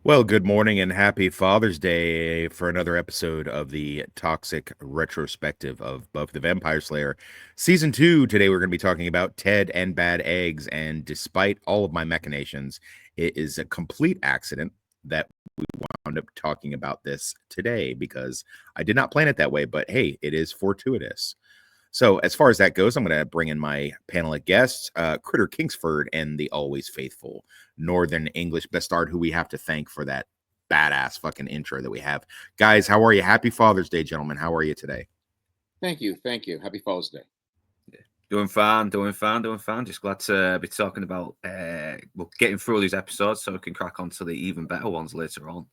Well, good morning and happy Father's Day for another episode of the Toxic Retrospective of Buffy the Vampire Slayer Season 2. Today we're going to be talking about Ted and Bad Eggs, and despite all of my machinations, it is a complete accident that we wound up talking about this today because I did not plan it that way, but hey, it is fortuitous. So, as far as that goes, I'm going to bring in my panel of guests, Critter Kingsford and the always faithful Northern English Bastard, who we have to thank for that badass fucking intro that we have. Guys, how are you? Happy Father's Day, gentlemen. How are you today? Thank you. Thank you. Happy Father's Day. Doing fine, doing fine, doing fine. Just glad to be talking about getting through all these episodes so we can crack on to the even better ones later on.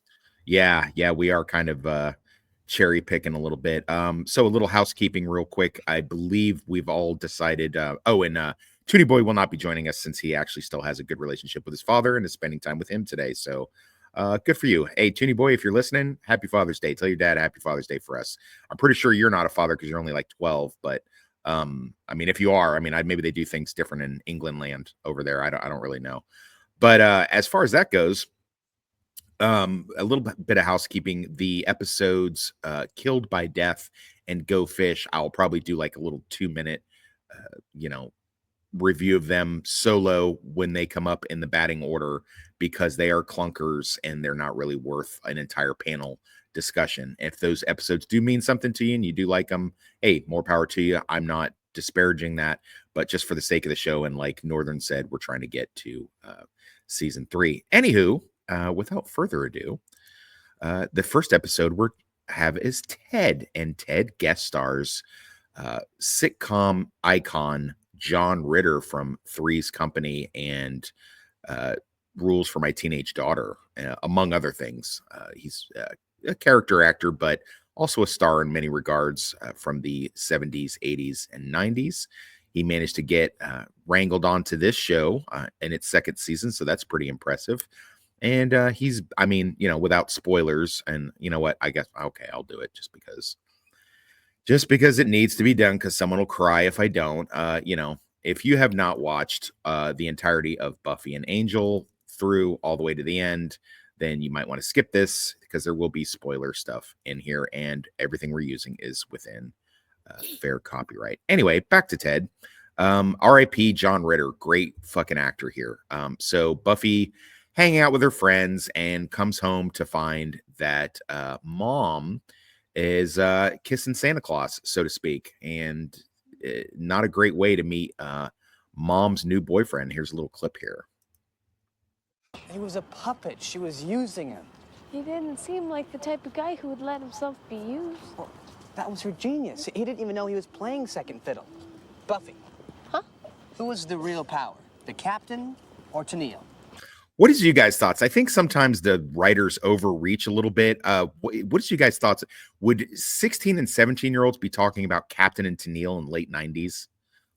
Yeah, we are kind of cherry picking a little bit. So a little housekeeping real quick. I believe we've all decided Toonie Boy will not be joining us since he actually still has a good relationship with his father and is spending time with him today. So good for you. Hey, Toonie Boy, if you're listening, happy Father's Day. Tell your dad happy Father's Day for us. I'm pretty sure you're not a father because you're only like 12, but I mean, if you are, I mean, maybe they do things different in England land over there. I don't really know. But as far as that goes, a little bit of housekeeping. The episodes Killed by Death and Go Fish, I'll probably do like a little 2-minute review of them solo when they come up in the batting order, because they are clunkers and they're not really worth an entire panel discussion. If those episodes do mean something to you and you do like them, hey, more power to you. I'm not disparaging that, but just for the sake of the show, and like Northern said, we're trying to get to season 3. Anywho, without further ado, the first episode we have is Ted, and Ted guest stars sitcom icon John Ritter from Three's Company and Rules for My Teenage Daughter, among other things. He's a character actor, but also a star in many regards from the 70s, 80s, and 90s. He managed to get wrangled onto this show in its second season, so that's pretty impressive. And he's, I mean, without spoilers, and you know what? I guess, okay, I'll do it just because it needs to be done, because someone will cry if I don't. If you have not watched the entirety of Buffy and Angel through all the way to the end, then you might want to skip this because there will be spoiler stuff in here, and everything we're using is within fair copyright. Anyway, back to Ted. R.I.P. John Ritter, great fucking actor here. So Buffy hanging out with her friends and comes home to find that mom is kissing Santa Claus, so to speak, and not a great way to meet mom's new boyfriend. Here's a little clip here. He was a puppet. She was using him. He didn't seem like the type of guy who would let himself be used. Well, that was her genius. He didn't even know he was playing second fiddle. Buffy. Huh? Who was the real power? The captain or Tennille? What is you guys' thoughts? I think sometimes the writers overreach a little bit. What is you guys' thoughts? Would 16 and 17-year-olds be talking about Captain and Tennille in late 90s?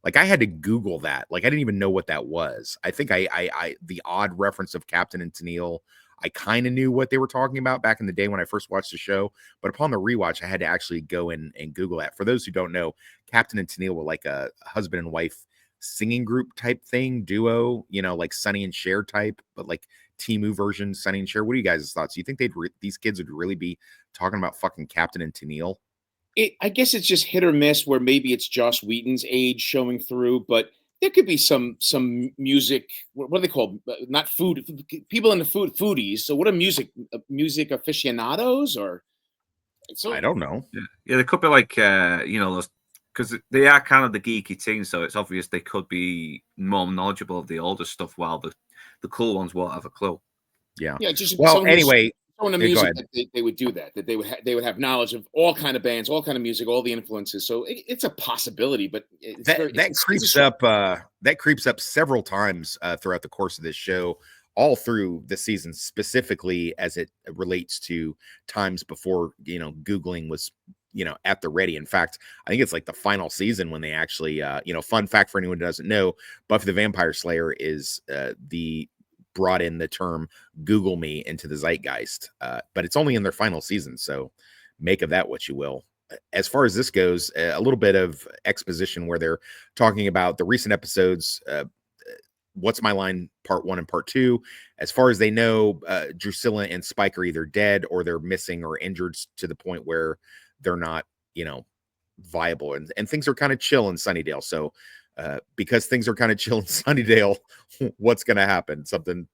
Like, I had to Google that. Like, I didn't even know what that was. I think I the odd reference of Captain and Tennille, I kind of knew what they were talking about back in the day when I first watched the show. But upon the rewatch, I had to actually go in and Google that. For those who don't know, Captain and Tennille were like a husband and wife singing group type thing, duo, like Sonny and Cher type, but like Temu version Sonny and Cher. What are you guys' thoughts? Do you think these kids would really be talking about fucking Captain and Tennille? I guess it's just hit or miss where maybe it's Joss Whedon's age showing through, but there could be some music. What are they called? Not food people in the foodies. So what are music aficionados or? So I don't know. Yeah, they could be like those, because they are kind of the geeky team, so it's obvious they could be more knowledgeable of the older stuff, while the cool ones won't have a clue. Yeah. Just well, anyway, showing the music that they would do that they would have knowledge of all kind of bands, all kind of music, all the influences. So it's a possibility, but that creeps up several times throughout the course of this show, all through the season, specifically as it relates to times before Googling was at the ready. In fact, I think it's like the final season when they actually fun fact for anyone who doesn't know, Buffy the Vampire Slayer is brought in the term Google me into the zeitgeist, but it's only in their final season, so make of that what you will. As far as this goes, a little bit of exposition where they're talking about the recent episodes What's My Line Part 1 and Part 2. As far as they know, Drusilla and Spike are either dead or they're missing or injured to the point where they're not, viable. And things are kind of chill in Sunnydale. So because things are kind of chill in Sunnydale, what's going to happen? Something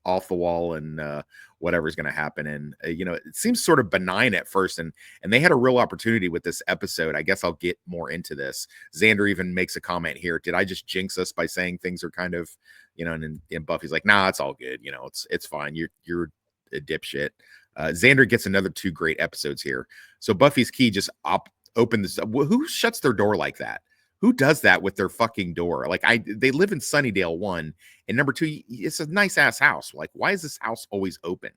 off the wall, and whatever's going to happen. And it seems sort of benign at first, and they had a real opportunity with this episode. I guess I'll get more into this. Xander even makes a comment here. Did I just jinx us by saying things are kind of, and Buffy's like, nah, it's all good. It's fine. You're a dipshit. Xander gets another 2 great episodes here. So Buffy's key just open this. Who shuts their door like that? Who does that with their fucking door? Like, they live in Sunnydale, 1, and number 2, it's a nice ass house. Like, why is this house always open?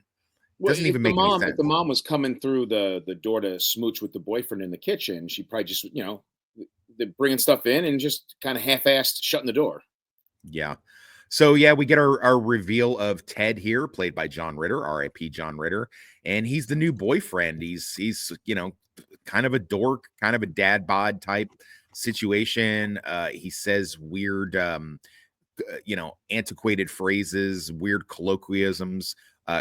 Doesn't even make any sense. If the mom was coming through the door to smooch with the boyfriend in the kitchen, she probably just, they're bringing stuff in and just kind of half-assed shutting the door. Yeah. So yeah, we get our reveal of Ted here, played by John Ritter, R.I.P. John Ritter, and he's the new boyfriend. He's kind of a dork, kind of a dad bod type situation. He says weird antiquated phrases, weird colloquialisms.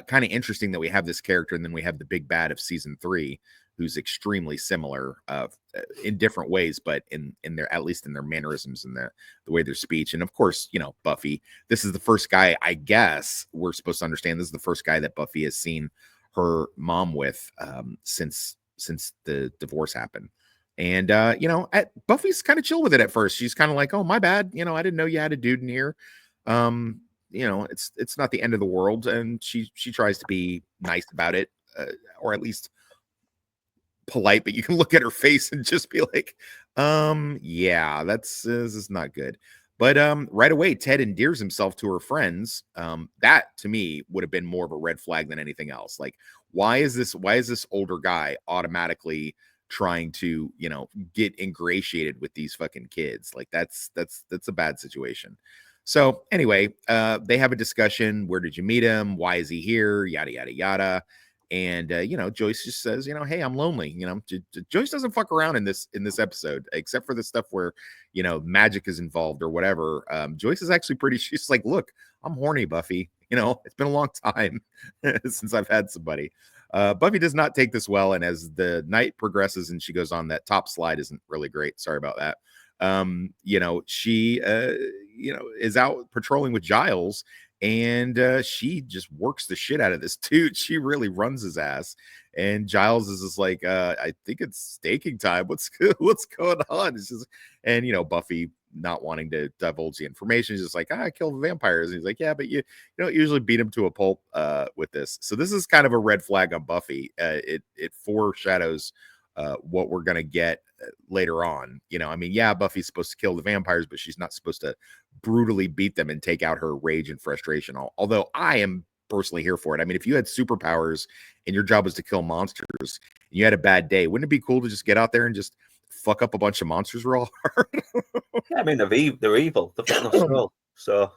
Kind of interesting that we have this character, and then we have the big bad of season 3, who's extremely similar in different ways, but in their, at least in their mannerisms and the way their speech. And of course, Buffy, this is the first guy, I guess we're supposed to understand, this is the first guy that Buffy has seen her mom with since the divorce happened. And Buffy's kind of chill with it at first. She's kind of like, oh, my bad, I didn't know you had a dude in here. It's not the end of the world, and she tries to be nice about it, or at least polite, but you can look at her face and just be like, yeah, this is not good. But right away, Ted endears himself to her friends. That to me would have been more of a red flag than anything else. Like, why is this older guy automatically trying to get ingratiated with these fucking kids? Like, that's a bad situation. So anyway, they have a discussion. Where did you meet him? Why is he here? Yada yada yada. And Joyce just says, hey, I'm lonely. Joyce doesn't fuck around in this episode, except for the stuff where magic is involved or whatever. Joyce is actually pretty. She's like, look, I'm horny, Buffy. It's been a long time since I've had somebody. Buffy does not take this well, and as the night progresses and she goes on, that top slide isn't really great. Sorry about that. She is out patrolling with Giles, and she just works the shit out of this dude. She really runs his ass, and Giles is just like, I think it's staking time. What's going on? It's just, and Buffy, not wanting to divulge the information, is just like, I kill vampires. And he's like, yeah, but you don't usually beat him to a pulp with this. So this is kind of a red flag on Buffy. It foreshadows what we're gonna get later on. Buffy's supposed to kill the vampires, but she's not supposed to brutally beat them and take out her rage and frustration. Although I am personally here for it. If you had superpowers and your job was to kill monsters and you had a bad day, wouldn't it be cool to just get out there and just fuck up a bunch of monsters real hard? Yeah, they're evil. They've got no soul. So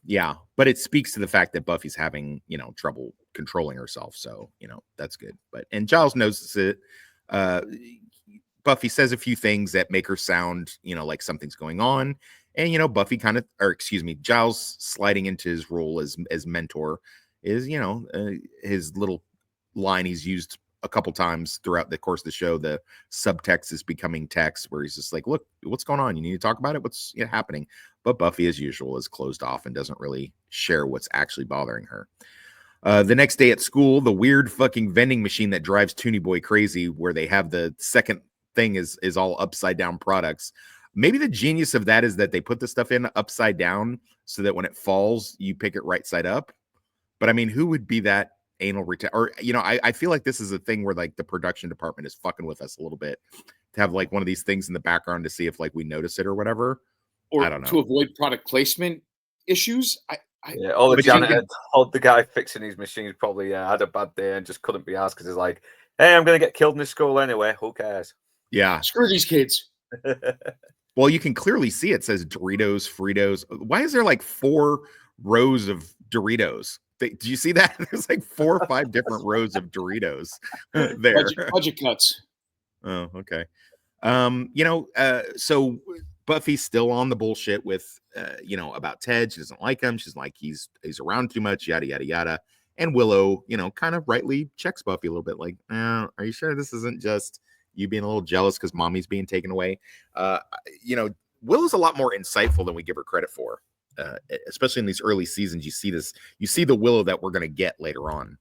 yeah, but it speaks to the fact that Buffy's having trouble controlling herself. So that's good. And Giles notices it. Buffy says a few things that make her sound like something's going on, and Buffy Giles sliding into his role as mentor is his little line he's used a couple times throughout the course of the show. The subtext is becoming text, where he's just like, look, what's going on? You need to talk about it. What's happening? But Buffy, as usual, is closed off and doesn't really share what's actually bothering her. The next day at school, the weird fucking vending machine that drives Toonie Boy crazy, where they have the second thing is all upside down products. Maybe the genius of that is that they put the stuff in upside down so that when it falls, you pick it right side up. But who would be that anal or I feel like this is a thing where like the production department is fucking with us a little bit, to have like one of these things in the background to see if like we notice it or whatever, or I don't know, to avoid product placement issues. The janitor told the guy fixing his machines probably had a bad day and just couldn't be asked because he's like, hey, I'm gonna get killed in this school anyway, who cares? Yeah, screw these kids. Well, you can clearly see it says Doritos, Fritos. Why is there like 4 rows of Doritos? Do you see that? There's like 4 or 5 different rows of Doritos there. Budget cuts. Oh, okay. So Buffy's still on the bullshit with, about Ted. She doesn't like him. She's like, he's around too much, yada, yada, yada. And Willow, kind of rightly checks Buffy a little bit like, are you sure this isn't just you being a little jealous because mommy's being taken away? Willow's a lot more insightful than we give her credit for, especially in these early seasons. You see the Willow that we're going to get later on.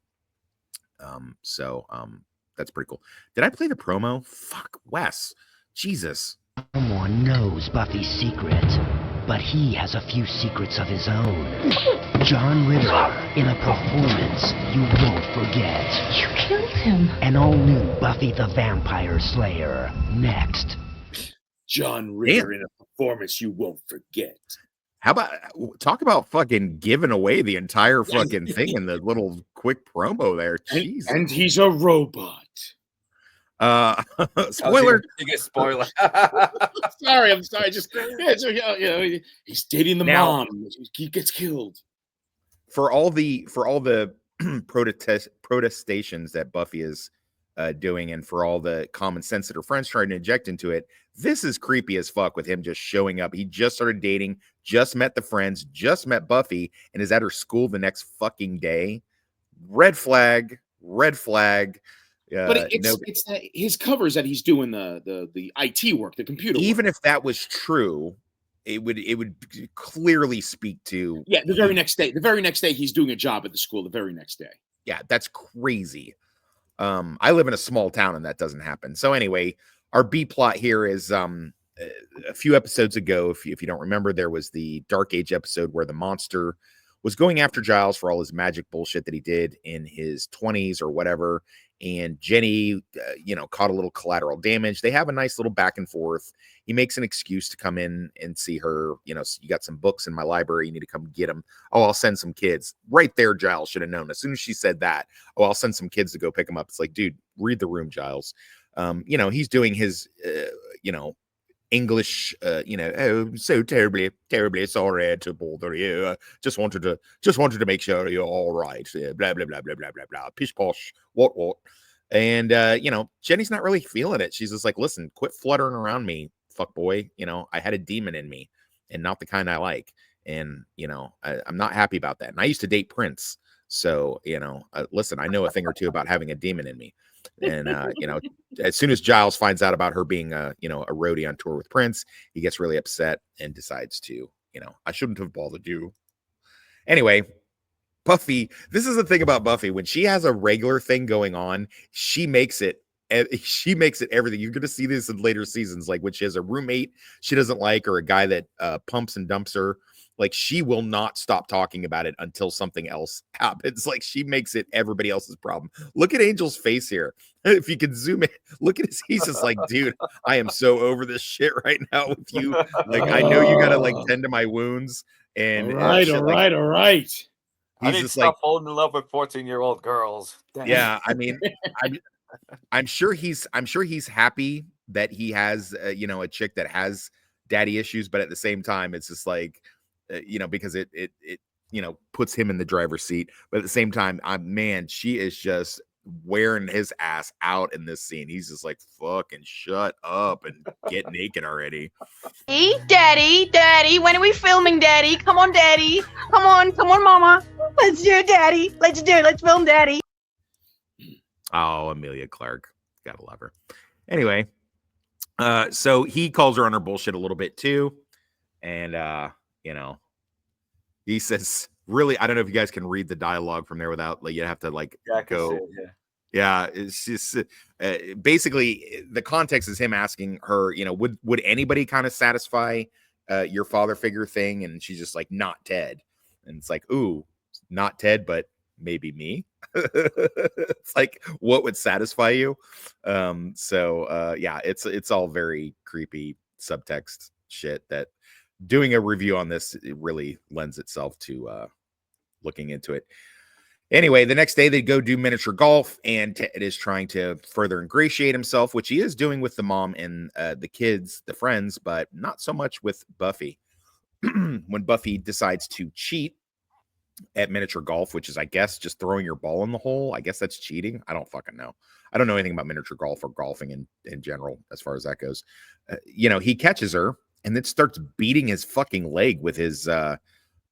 That's pretty cool. Did I play the promo? Fuck, Wes. Jesus. Someone knows Buffy's secret, but he has a few secrets of his own. John Ritter in a performance you won't forget. You killed him. An all-new Buffy the Vampire Slayer next. John Ritter in a performance you won't forget. How about talk about fucking giving away the entire fucking thing in the little quick promo there? Jeez. And he's a robot. Spoiler. Biggest spoiler. I'm sorry. He's dating the mom. He gets killed. For all the protestations that Buffy is doing, and for all the common sense that her friends trying to inject into it, this is creepy as fuck with him just showing up. He just started dating, just met the friends, just met Buffy, and is at her school the next fucking day. Red flag. But it's his covers that he's doing the IT work, the computer even work. If that was true, it would clearly speak to the very next day he's doing a job at the school. The very next day. Yeah, that's crazy. I live in a small town and that doesn't happen. So anyway, our B plot here is a few episodes ago, if you don't remember, there was the Dark Age episode where the monster was going after Giles for all his magic bullshit that he did in his 20s or whatever. And Jenny, caught a little collateral damage. They have a nice little back and forth. He makes an excuse to come in and see her. You got some books in my library. You need to come get them. Oh, I'll send some kids. Right there, Giles should have known. As soon as she said that, oh, I'll send some kids to go pick him up. It's like, dude, read the room, Giles. He's doing his, English, oh, so terribly sorry to bother you. Just wanted to make sure you're all right. Blah, blah, blah, blah, blah, blah, blah. Pish posh, what. And, Jenny's not really feeling it. She's just like, listen, quit fluttering around me, fuck boy. I had a demon in me and not the kind I like. And, I'm not happy about that. And I used to date Prince. So, listen, I know a thing or two about having a demon in me. And, as soon as Giles finds out about her being a roadie on tour with Prince, he gets really upset and decides to, I shouldn't have bothered you. Anyway, Buffy, this is the thing about Buffy. When she has a regular thing going on, she makes it everything. You're going to see this in later seasons, like when she has a roommate she doesn't like or a guy that pumps and dumps her. Like, she will not stop talking about it until something else happens. Like, she makes it everybody else's problem. Look at Angel's face here. If you can zoom in, look at his. He's just like, dude, I am so over this shit right now with you. Like, I know you gotta like tend to my wounds. And all right. I need to stop falling in love with 14-year-old girls. Damn. Yeah, I mean, I'm sure he's happy that he has a chick that has daddy issues, but at the same time, it's just like. Because it puts him in the driver's seat. But at the same time, man, she is just wearing his ass out in this scene. He's just like, fucking shut up and get naked already. Hey, Daddy, when are we filming, Daddy? Come on, Daddy. Come on, Mama. Let's do it, Daddy. Let's do it. Let's film, Daddy. Oh, Amelia Clark. Gotta love her. Anyway, so he calls her on her bullshit a little bit too. And, he says, really, I don't know if you guys can read the dialogue from there without, like, you have to, like, go. Yeah, it's just basically the context is him asking her, would anybody kind of satisfy your father figure thing? And she's just like, not Ted. And it's like, ooh, not Ted, but maybe me. It's like, what would satisfy you? Yeah, it's all very creepy subtext shit that doing a review on this, it really lends itself to looking into it. Anyway, the next day they go do miniature golf, and Ted is trying to further ingratiate himself, which he is doing with the mom and the kids, the friends, but not so much with Buffy. When Buffy decides to cheat at miniature golf, which is, I guess, just throwing your ball in the hole. I guess that's cheating. I don't fucking know. I don't know anything about miniature golf or golfing in general, as far as that goes. He catches her and then starts beating his fucking leg with his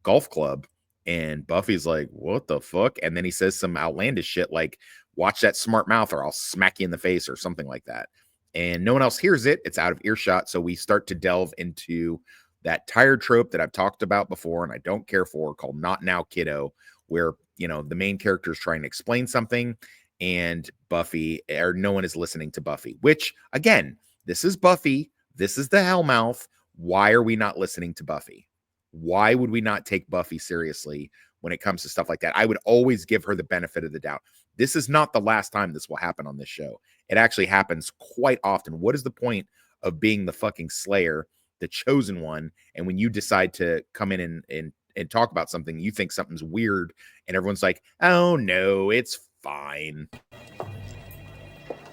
golf club. And Buffy's like, what the fuck? And then he says some outlandish shit like, watch that smart mouth or I'll smack you in the face or something like that. And no one else hears it. It's out of earshot. So we start to delve into that tired trope that I've talked about before and I don't care for, called Not Now Kiddo, where, you know, the main character is trying to explain something and Buffy, or no one is listening to Buffy, which again, this is Buffy. This is the Hellmouth. Why are we not listening to Buffy? Why would we not take Buffy seriously when it comes to stuff like that? I would always give her the benefit of the doubt. This is not the last time this will happen on this show. It actually happens quite often. What is the point of being the fucking Slayer, the chosen one, and when you decide to come in and talk about something, you think something's weird, and everyone's like, oh no, it's fine.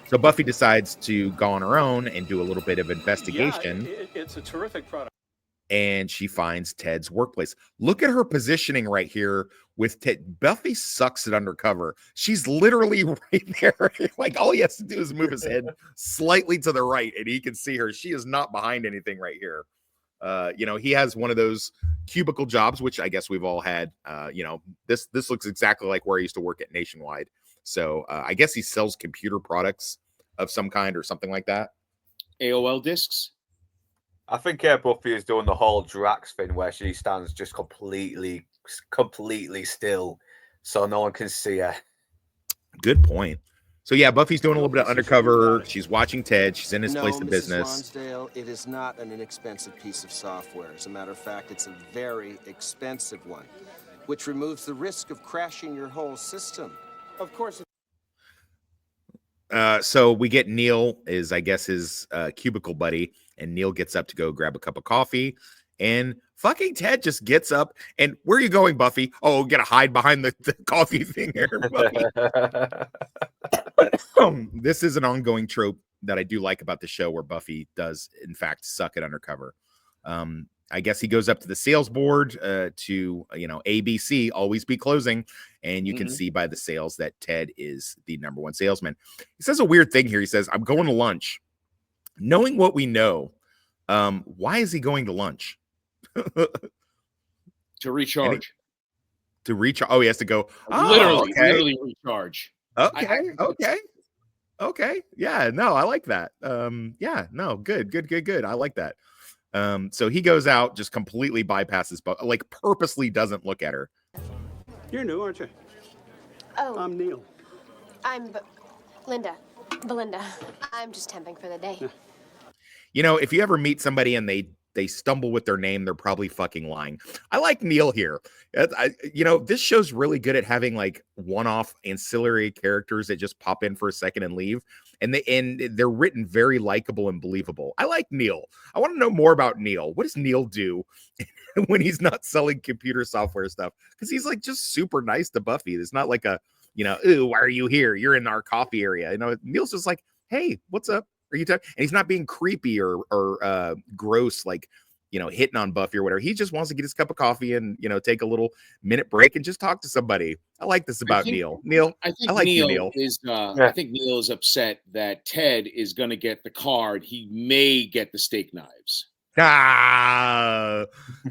So Buffy decides to go on her own and do a little bit of investigation. Yeah, it's a terrific product. And she finds Ted's workplace. Look at her positioning right here with Ted. Buffy sucks at undercover. She's literally right there. Like all he has to do is move his head slightly to the right and he can see her. She is not behind anything right here. You know, he has one of those cubicle jobs, which I guess we've all had. You know, this looks exactly like where I used to work at Nationwide. So I guess he sells computer products of some kind or something like that. AOL discs. I think Buffy is doing the whole Drax thing where she stands just completely still so no one can see her. Good point. So yeah, Buffy's doing a little bit of undercover. She's watching Ted. She's in his place of business. Lonsdale, it is not an inexpensive piece of software. As a matter of fact, it's a very expensive one, which removes the risk of crashing your whole system. Of course. So we get Neil is, I guess, his cubicle buddy, and Neil gets up to go grab a cup of coffee, and fucking Ted just gets up. And where are you going, Buffy? Oh, gotta hide behind the coffee thing here, Buffy. This is an ongoing trope that I do like about the show, where Buffy does, in fact, suck at undercover. I guess he goes up to the sales board to, you know, ABC, always be closing. And you can see by the sales that Ted is the #1 salesman. He says a weird thing here. He says, I'm going to lunch. Knowing what we know, why is he going to lunch? To recharge. To recharge. Oh, he has to go. Literally recharge. Okay. Yeah, no, I like that. Yeah, no, good. I like that. So he goes out, just completely bypasses, but like purposely doesn't look at her. You're new, aren't you? Oh, I'm Neil. I'm Belinda. I'm just temping for the day. You know, if you ever meet somebody and they stumble with their name, they're probably fucking lying. I like Neil here. You know, this show's really good at having like one-off ancillary characters that just pop in for a second and leave. And they're written very likable and believable. I like Neil. I want to know more about Neil. What does Neil do when he's not selling computer software stuff? Because he's like just super nice to Buffy. It's not like a, you know, ooh, why are you here? You're in our coffee area. You know, Neil's just like, hey, what's up? Are you talking? And he's not being creepy or gross, like, you know, hitting on Buffy or whatever. He just wants to get his cup of coffee and, you know, take a little minute break and just talk to somebody. I like this about Neil. Neil, I like Neil Neil. I think Neil is upset that Ted is going to get the card. He may get the steak knives.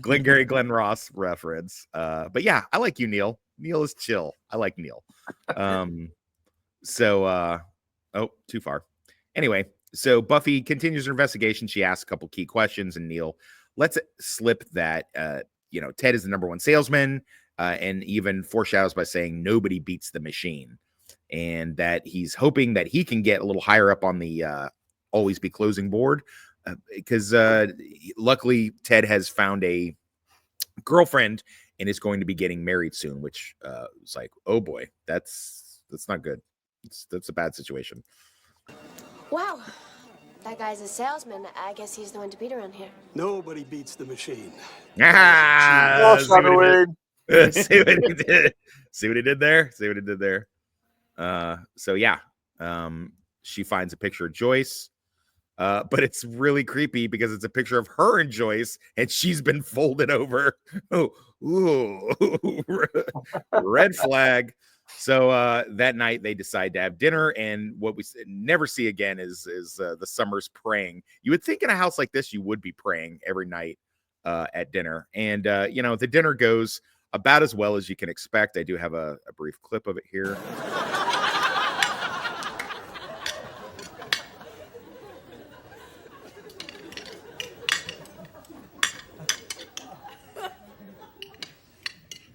Glenn Ross reference. But yeah, I like you, Neil. Neil is chill. I like Neil. Too far. Anyway, so Buffy continues her investigation. She asks a couple key questions, and Neil lets it slip that you know, Ted is the #1 salesman, and even foreshadows by saying nobody beats the machine, and that he's hoping that he can get a little higher up on the always be closing board, because luckily Ted has found a girlfriend and is going to be getting married soon, which is like, oh boy, that's not good. That's a bad situation. Wow, that guy's a salesman. I guess he's the one to beat around here. Nobody beats the machine. See what he did. See what he did there. So yeah, she finds a picture of Joyce, but it's really creepy because it's a picture of her and Joyce, and she's been folded over. Red flag. So that night they decide to have dinner, and what we never see again is the Summers praying. You would think in a house like this you would be praying every night at dinner, and the dinner goes about as well as you can expect. I do have a brief clip of it here.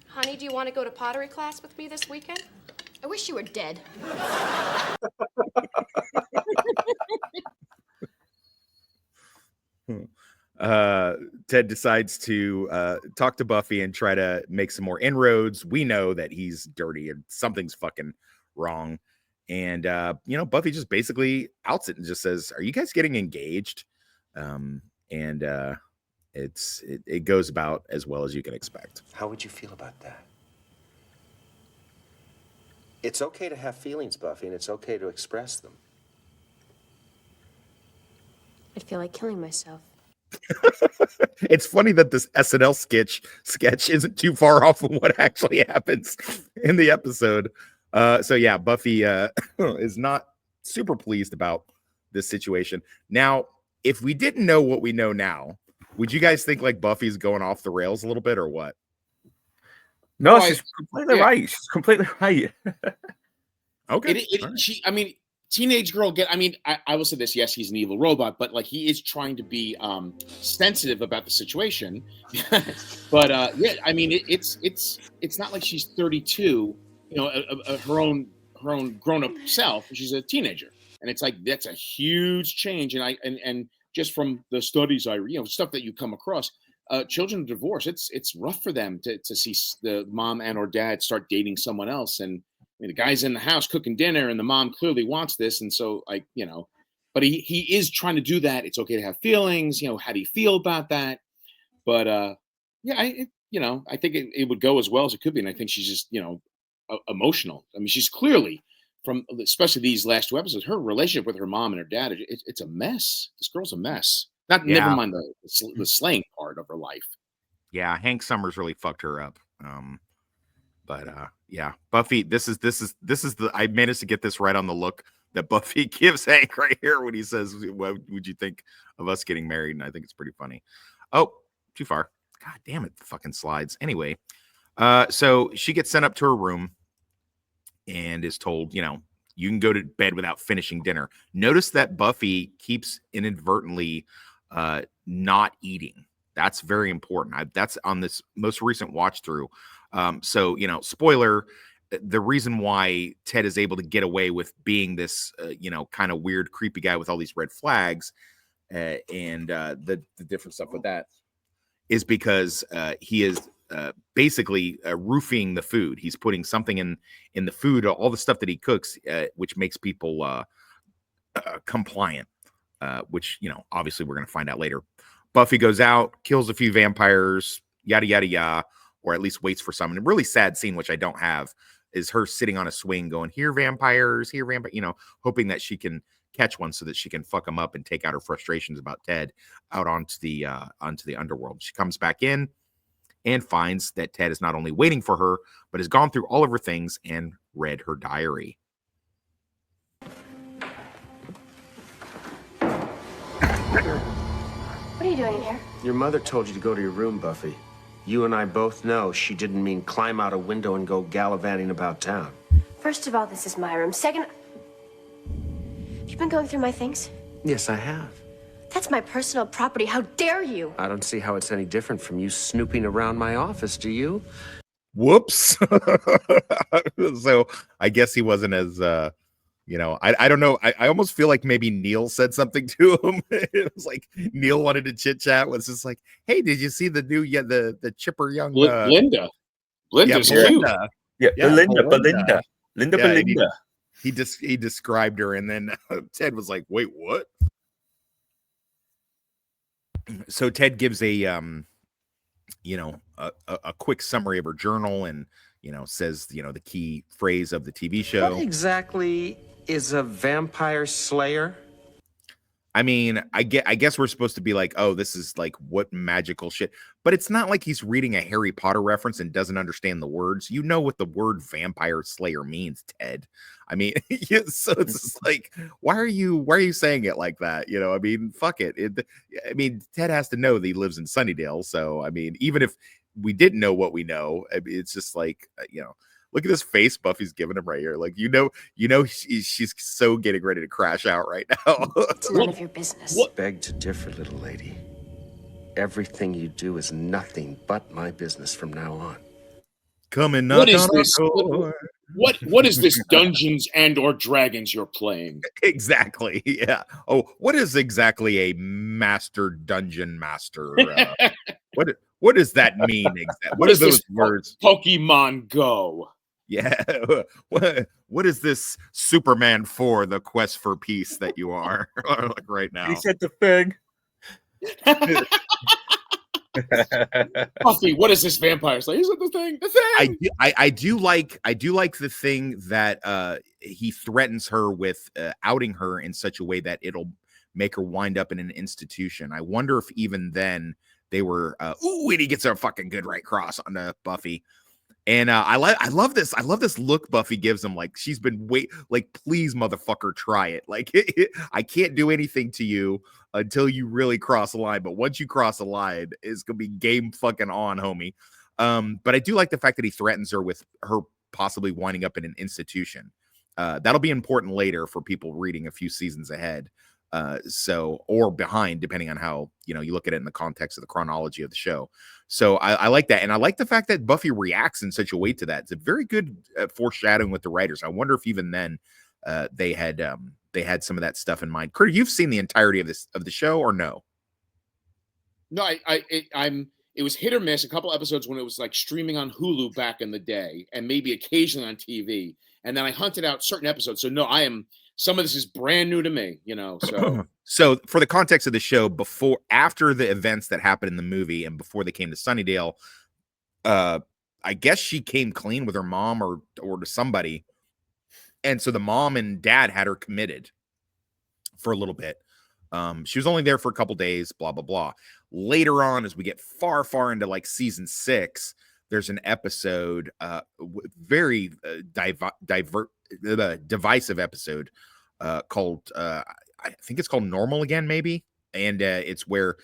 Honey, do you want to go to pottery class with me this weekend? I wish you were dead. Ted decides to talk to Buffy and try to make some more inroads. We know that he's dirty and something's fucking wrong. And Buffy just basically outs it and just says, "Are you guys getting engaged?" It goes about as well as you can expect. How would you feel about that? It's okay to have feelings, Buffy, and it's okay to express them. I'd feel like killing myself. It's funny that this SNL sketch isn't too far off from what actually happens in the episode. So yeah, Buffy is not super pleased about this situation. Now, if we didn't know what we know now, would you guys think like Buffy's going off the rails a little bit or what? No, she's completely right. She's completely right. Okay. Teenage girl I will say this, yes, he's an evil robot, but like he is trying to be sensitive about the situation. But it's not like she's 32, her own grown-up self. She's a teenager. And it's like that's a huge change. And just from the studies stuff that you come across, children of divorce, it's rough for them to see the mom and or dad start dating someone else. And the guy's in the house cooking dinner, and the mom clearly wants this, and so but he is trying to do that. It's okay to have feelings. How do you feel about that? But I think it would go as well as it could be, and I think she's just emotional. I mean, she's clearly from especially these last 2 episodes, her relationship with her mom and her dad, it's a mess. This girl's a mess. Never mind the slaying part of her life. Yeah, Hank Summers really fucked her up. But Buffy, this is the I managed to get this right on the look that Buffy gives Hank right here when he says, "What would you think of us getting married?" And I think it's pretty funny. Oh, too far. God damn it, the fucking slides. Anyway, so she gets sent up to her room and is told, you can go to bed without finishing dinner. Notice that Buffy keeps inadvertently not eating. That's very important. That's on this most recent watch through. So, spoiler, the reason why Ted is able to get away with being this, kind of weird, creepy guy with all these red flags and the different stuff with that is because he is basically roofing the food. He's putting something in the food, all the stuff that he cooks, which makes people compliant, which, obviously we're going to find out later. Buffy goes out, kills a few vampires, yada, yada, yada. Or at least waits for some. And a really sad scene, which I don't have, is her sitting on a swing going, here vampires, hoping that she can catch one so that she can fuck them up and take out her frustrations about Ted out onto the underworld. She comes back in and finds that Ted is not only waiting for her, but has gone through all of her things and read her diary. What are you doing in here? Your mother told you to go to your room, Buffy. You and I both know she didn't mean climb out a window and go gallivanting about town. First of all, this is my room. Second, have you been going through my things? Yes, I have. That's my personal property. How dare you? I don't see how it's any different from you snooping around my office, do you? Whoops. So I guess he wasn't as, I don't know. I almost feel like maybe Neil said something to him. It was like Neil wanted to chit chat. Was just like, hey, did you see the new, the chipper young Linda? Linda's cute. Belinda. He described her, and then Ted was like, wait, what? So Ted gives a quick summary of her journal and says the key phrase of the TV show. What exactly is a vampire slayer? I mean, I guess we're supposed to be like, oh, this is like what magical shit. But it's not like he's reading a Harry Potter reference and doesn't understand the words. You know what the word vampire slayer means, Ted. I mean, so it's just like, why are you saying it like that? You know, I mean, fuck it. I mean, Ted has to know that he lives in Sunnydale. So I mean, even if we didn't know what we know, I mean, it's just like, look at this face Buffy's giving him right here. Like, she's so getting ready to crash out right now. It's none of your business. Beg to differ, little lady. Everything you do is nothing but my business from now on. Come and knock What is on our this? door. What is this Dungeons and or Dragons you're playing? Exactly. Yeah. Oh, what is exactly a master dungeon master? What does that mean exactly? What are those words? Pokemon Go. Yeah. What is this Superman 4, the quest for peace that you are like right now? He said the thing. Buffy, what is this vampire? Like, is it the thing? The thing. I do like the thing that he threatens her with outing her in such a way that it'll make her wind up in an institution. I wonder if even then they were and he gets a fucking good right cross on Buffy. And I love this look Buffy gives him, like she's been like, please motherfucker, try it. Like I can't do anything to you until you really cross the line, but once you cross the line, it's gonna be game fucking on, homie. But I do like the fact that he threatens her with her possibly winding up in an institution. That'll be important later for people reading a few seasons ahead. Or behind, depending on how you look at it in the context of the chronology of the show. So I like that, and I like the fact that Buffy reacts in such a way to that. It's a very good foreshadowing with the writers. I wonder if even then they had some of that stuff in mind. Kurt, you've seen the entirety of the show, or no? No, it was hit or miss. A couple episodes when it was like streaming on Hulu back in the day, and maybe occasionally on TV. And then I hunted out certain episodes. So no, some of this is brand new to me, So for the context of the show, after the events that happened in the movie and before they came to Sunnydale, I guess she came clean with her mom or to somebody. And so the mom and dad had her committed for a little bit. She was only there for a couple days, blah, blah, blah. Later on, as we get far, far into like season 6, there's an episode, very divisive episode called I think it's called Normal Again, maybe. And it's where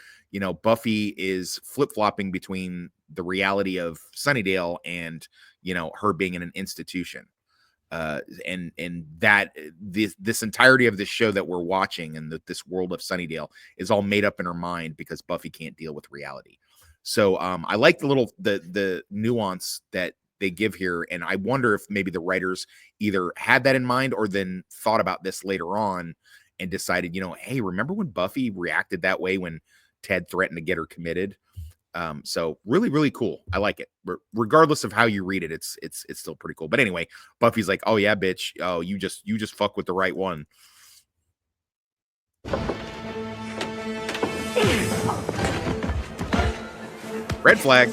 Buffy is flip-flopping between the reality of Sunnydale and her being in an institution. And that this entirety of this show that we're watching and this world of Sunnydale is all made up in her mind because Buffy can't deal with reality. So I like the nuance that they give here, and I wonder if maybe the writers either had that in mind or then thought about this later on and decided, hey, remember when Buffy reacted that way when Ted threatened to get her committed? So really, really cool. I like it. Regardless of how you read it, it's still pretty cool. But anyway, Buffy's like, oh yeah, bitch. Oh, you just fuck with the right one. Red flag.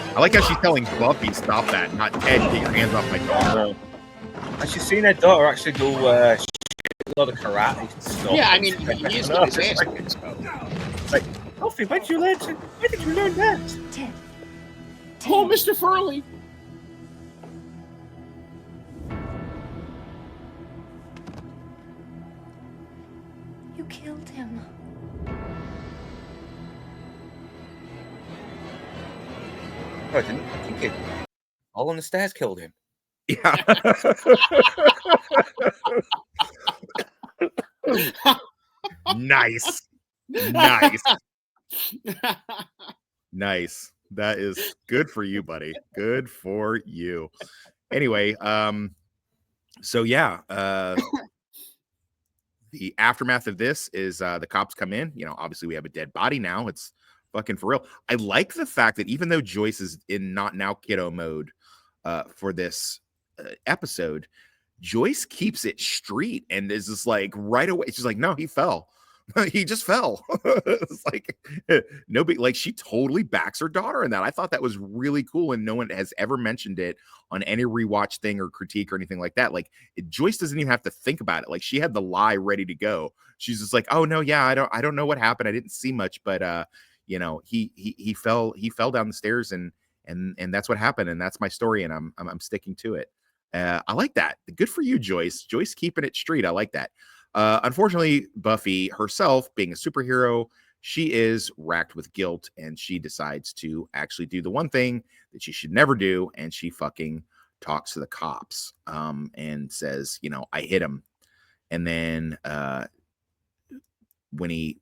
I like how she's telling Buffy, stop that, not Ted, get your hands off my daughter. And she's seen her daughter actually do a lot of karate stuff. Yeah, I mean, he is with his ass. Like, Buffy, where did you learn that? Ted. Oh, Mr. Furley. You killed him. No, I didn't. I think it all on the stairs killed him. Yeah. Nice. Nice. That is good for you, buddy. Good for you. Anyway, so yeah, the aftermath of this is the cops come in. Obviously we have a dead body now. It's fucking for real. I like the fact that even though Joyce is in not now kiddo mode for this episode, Joyce keeps it street and is just like right away. She's like, no, he fell. He just fell. It's like nobody, like, she totally backs her daughter in that. I thought that was really cool, and no one has ever mentioned it on any rewatch thing or critique or anything like that. Like, Joyce doesn't even have to think about it. Like, she had the lie ready to go. She's just like, oh no, yeah, I don't know what happened. I didn't see much, but he fell down the stairs, and that's what happened, and that's my story, and I'm sticking to it. I like that. Good for you, Joyce. Joyce keeping it straight. I like that. Unfortunately, Buffy herself, being a superhero, she is racked with guilt, and she decides to actually do the one thing that she should never do, and she fucking talks to the cops, and says, I hit him. And then when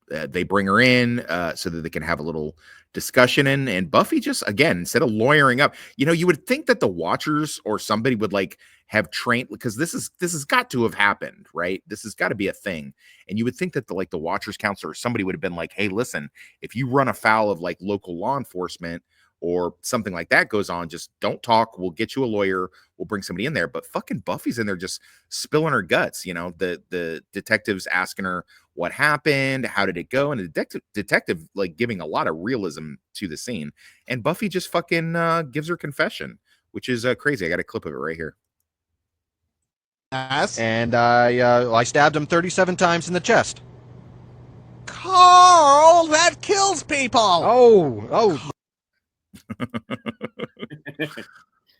they bring her in so that they can have a little discussion, and Buffy just, again, instead of lawyering up, you would think that the Watchers or somebody would like have trained, because this has got to have happened, right? This has got to be a thing, and you would think that the Watchers counselor or somebody would have been like, hey, listen, if you run afoul of like local law enforcement or something like that goes on, just don't talk. We'll get you a lawyer. We'll bring somebody in there. But fucking Buffy's in there just spilling her guts. The detective's asking her what happened, how did it go, and the detective like giving a lot of realism to the scene. And Buffy just fucking gives her confession, which is crazy. I got a clip of it right here. And I stabbed him 37 times in the chest. Carl, that kills people. Oh.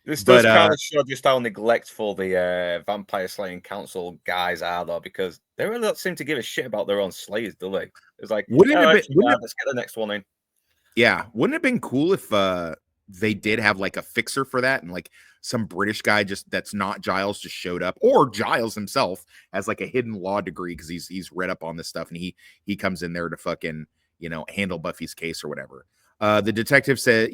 This does But, kind of show just how neglectful the vampire slaying council guys are, though, because they really don't seem to give a shit about their own slays, do they? It's like, Wouldn't it have been- wouldn't it- let's get the next one in. yeah, wouldn't it have been cool if they did have like a fixer for that, and like some British guy just that's not Giles just showed up, or Giles himself has like a hidden law degree because he's read up on this stuff, and he comes in there to fucking handle Buffy's case or whatever. The detective said,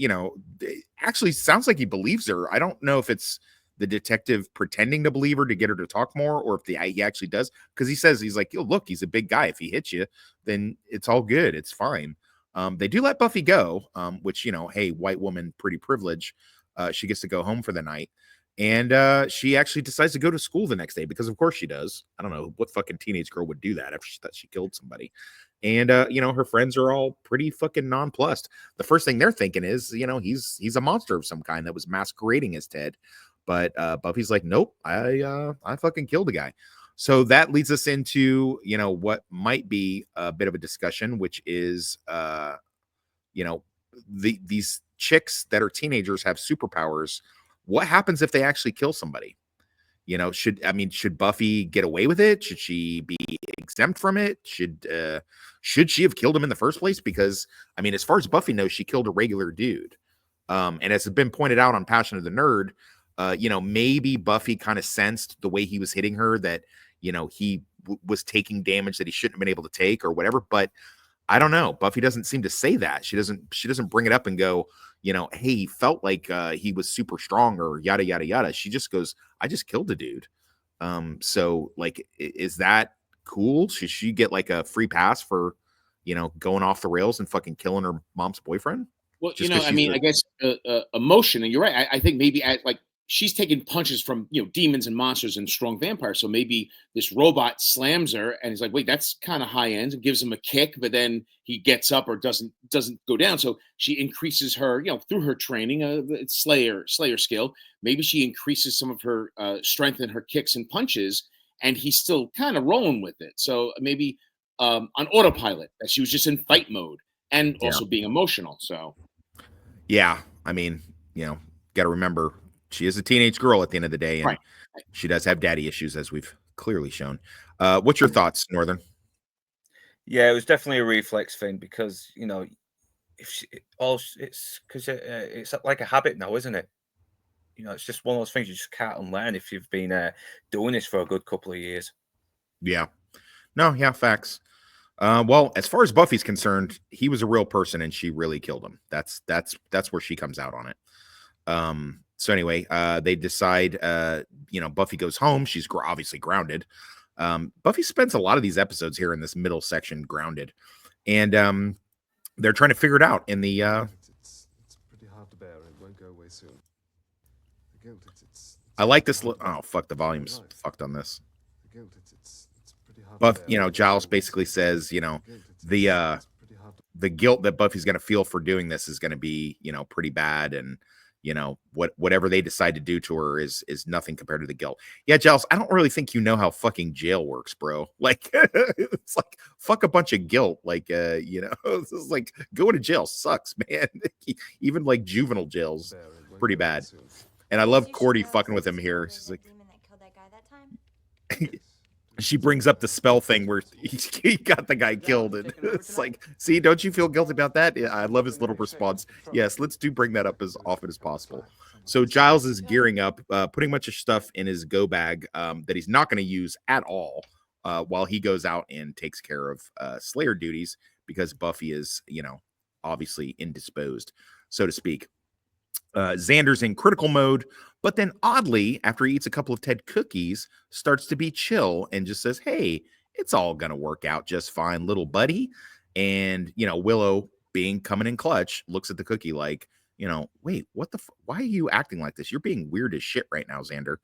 actually sounds like he believes her. I don't know if it's the detective pretending to believe her to get her to talk more, or if he actually does, because he says, he's like, yo, look, he's a big guy. If he hits you, then it's all good. It's fine. They do let Buffy go, which, hey, white woman, pretty privilege. She gets to go home for the night. And she actually decides to go to school the next day, because of course she does. I don't know what fucking teenage girl would do that after she thought she killed somebody. And her friends are all pretty fucking nonplussed. The first thing they're thinking is, he's a monster of some kind that was masquerading as Ted. But Buffy's like, nope, I fucking killed a guy. So that leads us into, what might be a bit of a discussion, which is, these chicks that are teenagers have superpowers. What happens if they actually kill somebody? Should Buffy get away with it? Should she be exempt from it? Should she have killed him in the first place? Because, as far as Buffy knows, she killed a regular dude. And as has been pointed out on Passion of the Nerd, maybe Buffy kind of sensed the way he was hitting her that, he was taking damage that he shouldn't have been able to take or whatever. But I don't know. Buffy doesn't seem to say that. She doesn't bring it up and go, hey, he felt like he was super strong or yada, yada, yada. She just goes, I just killed a dude. So like, is that cool? Should she get like a free pass for, going off the rails and fucking killing her mom's boyfriend? Well, I guess emotion, and you're right. I think maybe she's taking punches from demons and monsters and strong vampires. So maybe this robot slams her, and he's like, "Wait, that's kind of high end," and gives him a kick. But then he gets up or doesn't go down. So she increases her, through her training, Slayer skill. Maybe she increases some of her strength in her kicks and punches, and he's still kind of rolling with it. So maybe on autopilot, that she was just in fight mode and also being emotional. So. Yeah, got to remember, she is a teenage girl at the end of the day, and right. She does have daddy issues, as we've clearly shown. What's your thoughts, Northern? Yeah, it was definitely a reflex thing because it's because it's like a habit now, isn't it? It's just one of those things you just can't unlearn if you've been doing this for a good couple of years. Yeah, no, yeah, facts. Well, as far as Buffy's concerned, he was a real person, and she really killed him. That's where she comes out on it. So anyway, they decide, Buffy goes home. She's obviously grounded. Buffy spends a lot of these episodes here in this middle section grounded, and they're trying to figure it out in the. It's pretty hard to bear. It won't go away soon. The guilt, I like this. Oh fuck, the volume's fucked on this. The guilt, it's pretty Buff, Giles basically says, the guilt that Buffy's going to feel for doing this is going to be, pretty bad, and whatever they decide to do to her is nothing compared to the guilt. Yeah, Giles, I don't really think you know how fucking jail works, bro. Like, it's like fuck a bunch of guilt. Like, this is like going to jail sucks, man. Even like juvenile jails, pretty bad. And I love Cordy fucking with him here. She's like, she brings up the spell thing where he got the guy killed, and it's like, see, don't you feel guilty about that? Yeah, I love his little response. Yes, let's bring that up as often as possible. So Giles is gearing up, putting a bunch of stuff in his go bag that he's not going to use at all while he goes out and takes care of Slayer duties, because Buffy is, obviously indisposed, so to speak. Xander's in critical mode, but then oddly, after he eats a couple of Ted cookies, starts to be chill and just says, hey, it's all gonna work out just fine, little buddy. And Willow, being coming in clutch, looks at the cookie like, wait, what the why are you acting like this? You're being weird as shit right now, Xander.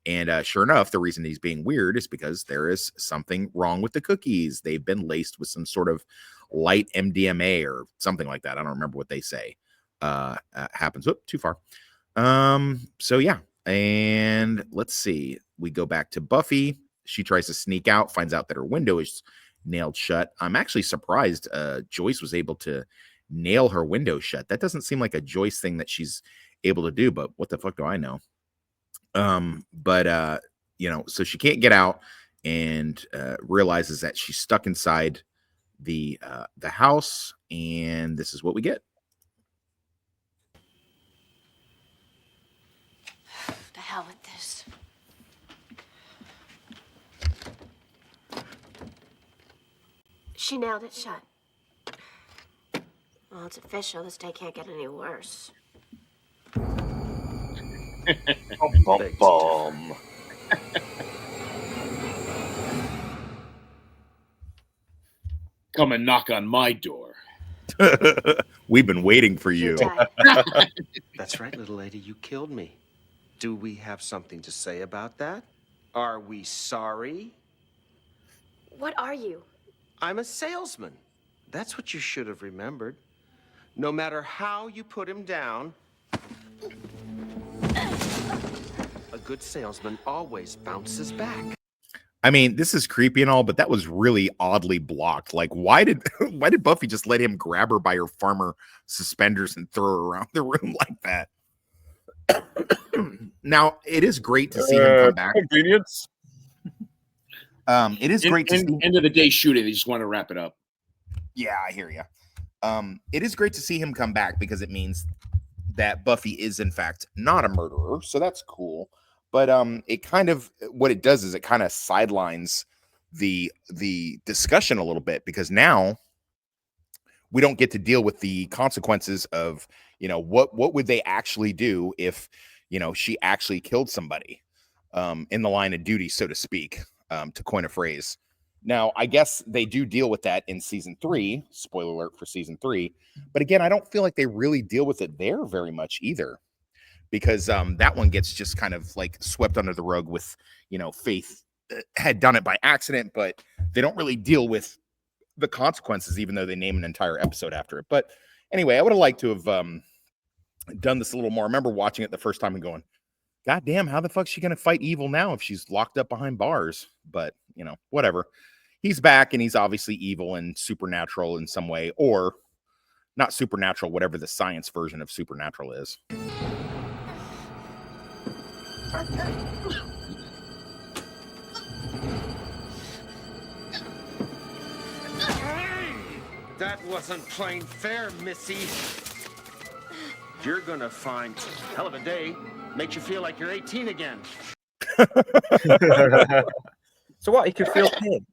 And sure enough, the reason he's being weird is because there is something wrong with the cookies. They've been laced with some sort of light MDMA or something like that. I don't remember what they say. Happens. Whoop, too far. So yeah, and let's see. We go back to Buffy. She tries to sneak out, finds out that her window is nailed shut. I'm actually surprised Joyce was able to nail her window shut. That doesn't seem like a Joyce thing that she's able to do, but what the fuck do I know? So she can't get out, and realizes that she's stuck inside the house, and this is what we get. The hell with this. She nailed it shut. Well, it's official. This day can't get any worse. Bum. Come and knock on my door. We've been waiting for you. That's right, little lady. You killed me. Do we have something to say about that? Are we sorry? What are you? I'm a salesman. That's what you should have remembered. No matter how you put him down, a good salesman always bounces back. I mean, this is creepy and all, but that was really oddly blocked. Like, why did Buffy just let him grab her by her farmer suspenders and throw her around the room like that? Now, it is great to see him come back. Convenience. It is great to see. End of the day shooting. They just want to wrap it up. Yeah, I hear you. It is great to see him come back because it means that Buffy is in fact not a murderer. So that's cool. But it kind of, what it does is it kind of sidelines the discussion a little bit, because now we don't get to deal with the consequences of, what would they actually do if, she actually killed somebody in the line of duty, so to speak, to coin a phrase. Now, I guess they do deal with that in season 3, spoiler alert for season 3. But again, I don't feel like they really deal with it there very much either, because that one gets just kind of like swept under the rug with, Faith had done it by accident, but they don't really deal with the consequences, even though they name an entire episode after it. But anyway, I would have liked to have done this a little more. I remember watching it the first time and going, God damn, how the fuck's she going to fight evil now if she's locked up behind bars? But, whatever. He's back, and he's obviously evil and supernatural in some way, or not supernatural, whatever the science version of supernatural is. That wasn't plain fair, Missy. You're gonna find hell of a day. Makes you feel like you're 18 again. So what? He could feel pain.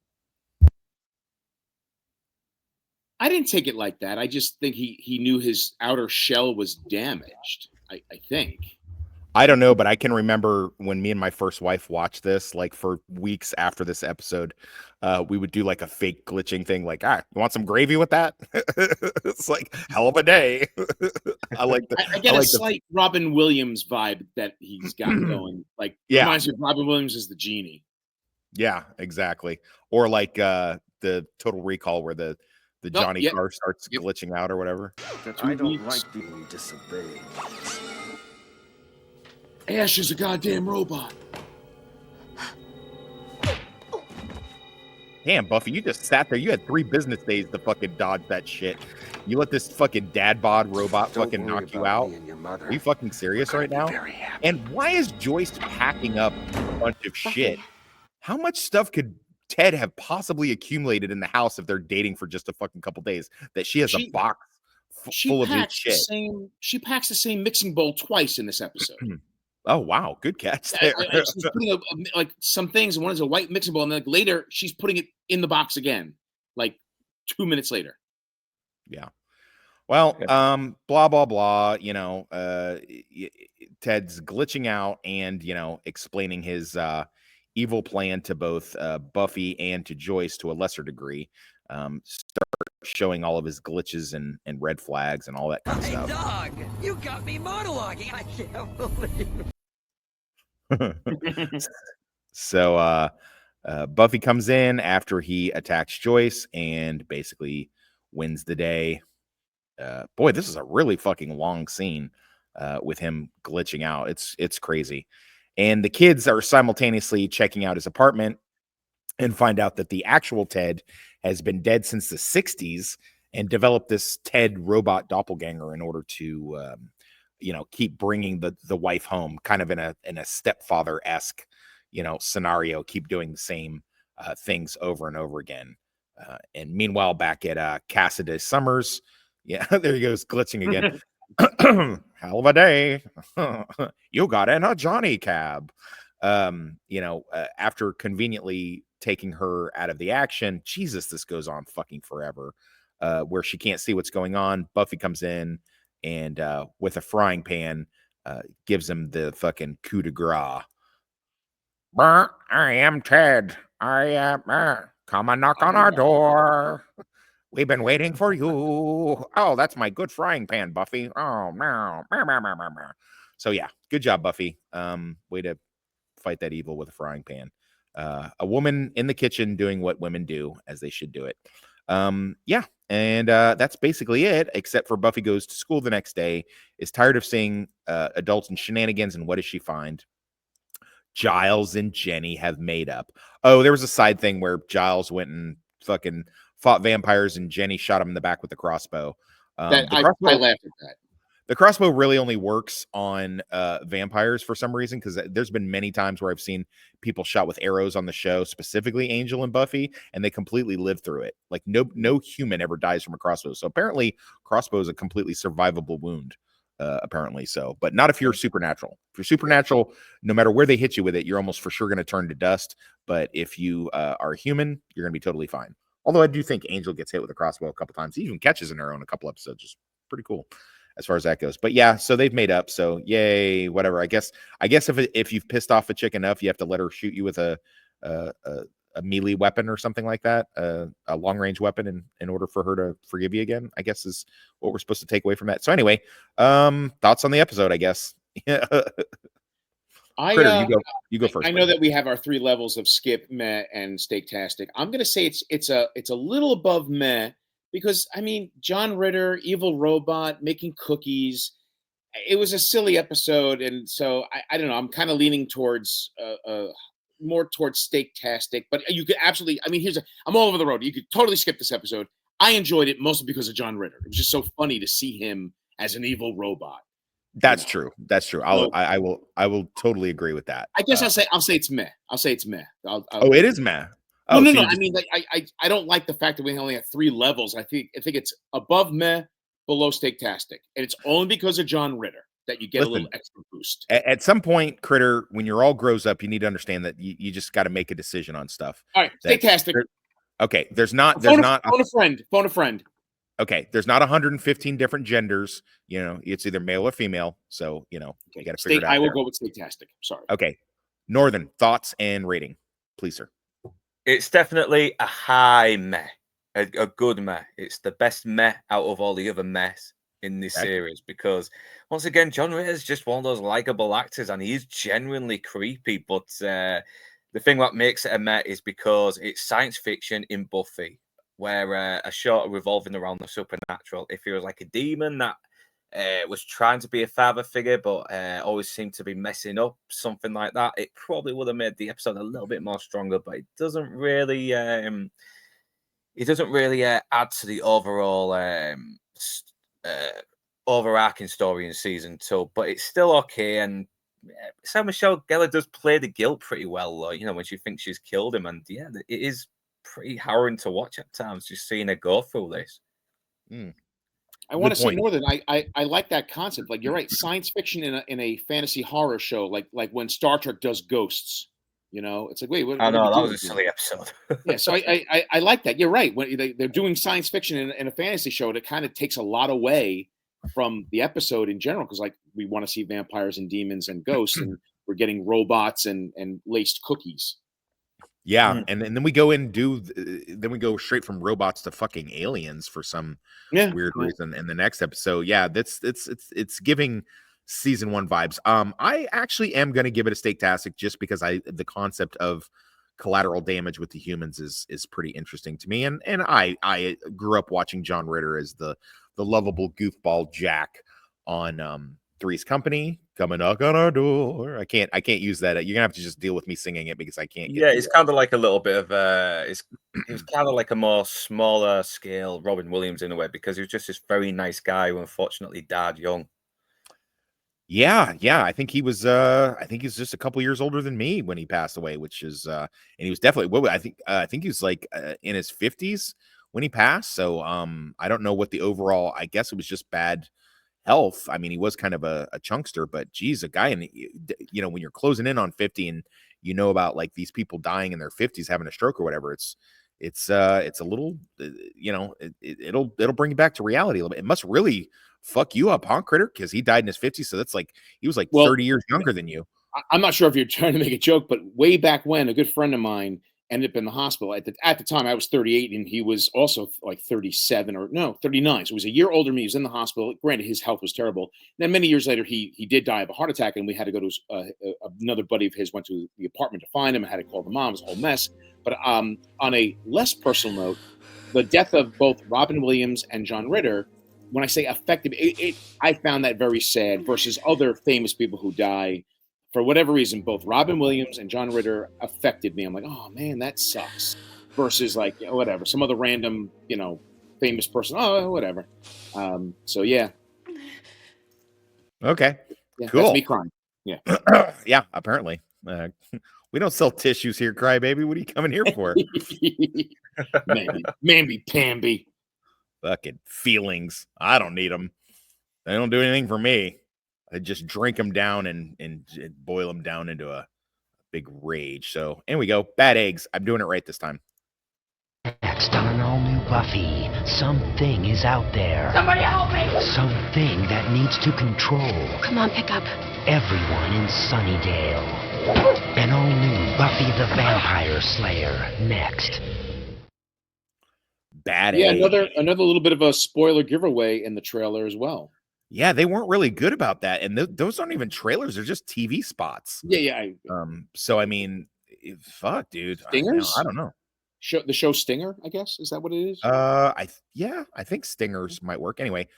I didn't take it like that. I just think he knew his outer shell was damaged. I think. I don't know, but I can remember when me and my first wife watched this, like for weeks after this episode, we would do like a fake glitching thing, like, you want some gravy with that? It's like hell of a day. I get a slight Robin Williams vibe that he's got going. Like, yeah, reminds me of Robin Williams as the genie. Yeah, exactly. Or like the Total Recall where the Johnny yep. car starts glitching out or whatever. I don't like being disobeyed. Ash is a goddamn robot. Damn, Buffy, you just sat there. You had 3 business days to fucking dodge that shit. You let this fucking dad bod robot fucking knock you out. Are you fucking serious right now? And why is Joyce packing up a bunch of shit? How much stuff could Ted have possibly accumulated in the house if they're dating for just a fucking couple days that she has a box full of his shit? She packs the same mixing bowl twice in this episode. Oh wow, good catch there. She's putting like some things, and one is a white mixing bowl, and then later she's putting it in the box again, like 2 minutes later. Yeah. Well, blah blah blah. Ted's glitching out and explaining his evil plan to both Buffy and to Joyce to a lesser degree. Start showing all of his glitches and red flags and all that kind of stuff. Dog, you got me monologuing. I can't believe it. So Buffy comes in after he attacks Joyce and basically wins the day. Boy, this is a really fucking long scene with him glitching out. It's crazy. And the kids are simultaneously checking out his apartment and find out that the actual Ted has been dead since the 60s and developed this Ted robot doppelganger in order to keep bringing the wife home, kind of in a stepfather-esque scenario, keep doing the same things over and over again. And meanwhile, back at Cassidy Summers, yeah, there he goes, glitching again. Hell of a day. You got in a Johnny cab. After conveniently taking her out of the action, Jesus, this goes on fucking forever. Where she can't see what's going on. Buffy comes in and with a frying pan gives him the fucking coup de grace. I am Ted. Come and knock on our door. We've been waiting for you. Oh, that's my good frying pan, Buffy. Oh, meow, meow, meow, meow, meow, meow. So yeah, good job, Buffy. Way to fight that evil with a frying pan. A woman in the kitchen doing what women do as they should do it. Yeah, and that's basically it, except for Buffy goes to school the next day, is tired of seeing adults and shenanigans, and what does she find? Giles and Jenny have made up. Oh, there was a side thing where Giles went and fucking fought vampires and Jenny shot him in the back with the crossbow. I laughed at that. The crossbow really only works on vampires for some reason, because there's been many times where I've seen people shot with arrows on the show, specifically Angel and Buffy, and they completely live through it. Like no human ever dies from a crossbow. So apparently crossbow is a completely survivable wound. Apparently so, but not if you're supernatural. If you're supernatural, no matter where they hit you with it, you're almost for sure going to turn to dust. But if you are human, you're going to be totally fine. Although I do think Angel gets hit with a crossbow a couple times. He even catches an arrow in a couple episodes. Just pretty cool as far as that goes. But yeah, so they've made up. So yay, whatever. I guess if you've pissed off a chick enough, you have to let her shoot you with a melee weapon or something like that, a long range weapon, in order for her to forgive you again, I guess is what we're supposed to take away from that. So anyway, thoughts on the episode, I guess. Critter, you go first. I know that we have our 3 levels of skip, meh, and steaktastic. I'm gonna say it's a little above meh, because I mean, John Ritter, evil robot, making cookies. It was a silly episode, and so I don't know. I'm kind of leaning towards more towards steaktastic, but you could absolutely. I mean, I'm all over the road. You could totally skip this episode. I enjoyed it mostly because of John Ritter. It was just so funny to see him as an evil robot. That's true. That's true. I will totally agree with that. I guess I'll say it's meh. I'll say it's meh. It is meh. Oh, no. I mean, like, I don't like the fact that we only have 3 levels. I think it's above meh, below steaktastic, and it's only because of John Ritter that you get a little extra boost. At some point, Critter, when you're all grows up, you need to understand that you just got to make a decision on stuff. All right, steaktastic. Okay, phone a friend. Okay, there's not 115 different genders. It's either male or female. So you got to figure it out. I will go with steaktastic. Sorry. Okay, Northern, thoughts and rating, please, sir. It's definitely a high meh, a good meh. It's the best meh out of all the other mehs in this series, because once again, John Ritter is just one of those likable actors, and he is genuinely creepy. But the thing that makes it a Met is because it's science fiction in Buffy, where a show revolving around the supernatural. If he was like a demon that was trying to be a father figure, but always seemed to be messing up, something like that, it probably would have made the episode a little bit more stronger. But it doesn't really, add to the overall overarching story in season 2. But it's still okay. And Sarah Michelle Gellar does play the guilt pretty well, though, when she thinks she's killed him. And yeah, it is pretty harrowing to watch at times, just seeing her go through this. I want to say more than I like that concept. Like, you're right, science fiction in a fantasy horror show, like when Star Trek does Ghosts. It's like, wait, what? I know what that was a silly episode. Yeah, so I like that. You're right. When they're doing science fiction in a fantasy show, it kind of takes a lot away from the episode in general, because like we want to see vampires and demons and ghosts, and we're getting robots and laced cookies. Yeah, and then we go then we go straight from robots to fucking aliens for some weird reason in the next episode. Yeah, it's giving season 1 vibes. I actually am going to give it a steak-tastic just because the concept of collateral damage with the humans is pretty interesting to me, and I grew up watching John Ritter as the lovable goofball Jack on Three's Company. Come and knock on our door. I can't use that. You're gonna have to just deal with me singing it because I can't. Yeah, it's kind of like a little bit of it was kind of like a more smaller scale Robin Williams in a way, because he was just this very nice guy who unfortunately died young. Yeah. I think he was just a couple years older than me when he passed away, which is and he was definitely I think he was like in his 50s when he passed. So I don't know what the overall, I guess it was just bad health. I mean, he was kind of a chunkster, but geez, a guy when you're closing in on 50 and about like these people dying in their 50s having a stroke or whatever, it's a little it'll bring you back to reality a little bit. It must really fuck you up, huh, Critter? Because he died in his 50s, so that's like he was like 30 years younger than you. I'm not sure if you're trying to make a joke, but way back when, a good friend of mine ended up in the hospital. At the time, I was 38, and he was also like 37 or no, 39. So he was a year older than me. He was in the hospital. Granted, his health was terrible. And then many years later, he did die of a heart attack, and we had to go to another buddy of his went to the apartment to find him. I had to call the mom. It was a whole mess. But on a less personal note, the death of both Robin Williams and John Ritter, when I say affected, I found that very sad versus other famous people who die. For whatever reason, both Robin Williams and John Ritter affected me. I'm like, oh man, that sucks. Versus like, whatever, some other random, famous person. Oh, whatever. So yeah. Okay. Yeah, cool. That's me crying. Yeah. Yeah. Apparently, we don't sell tissues here, crybaby. What are you coming here for? Mamby pamby. Fucking feelings. I don't need them. They don't do anything for me. I just drink them down and boil them down into a big rage. So, and we go. Bad eggs. I'm doing it right this time. Next on an all-new Buffy, something is out there. Somebody help me! Something that needs to control Come on, pick up. everyone in Sunnydale. An all-new Buffy the Vampire Slayer next. Bad Yeah, egg. another little bit of a spoiler giveaway in the trailer as well. Yeah, they weren't really good about that, and those aren't even trailers; they're just TV spots. Yeah. So I mean, fuck, dude. Stingers? I don't know. The show Stinger, I guess, is that what it is? I think Stingers might work. Anyway,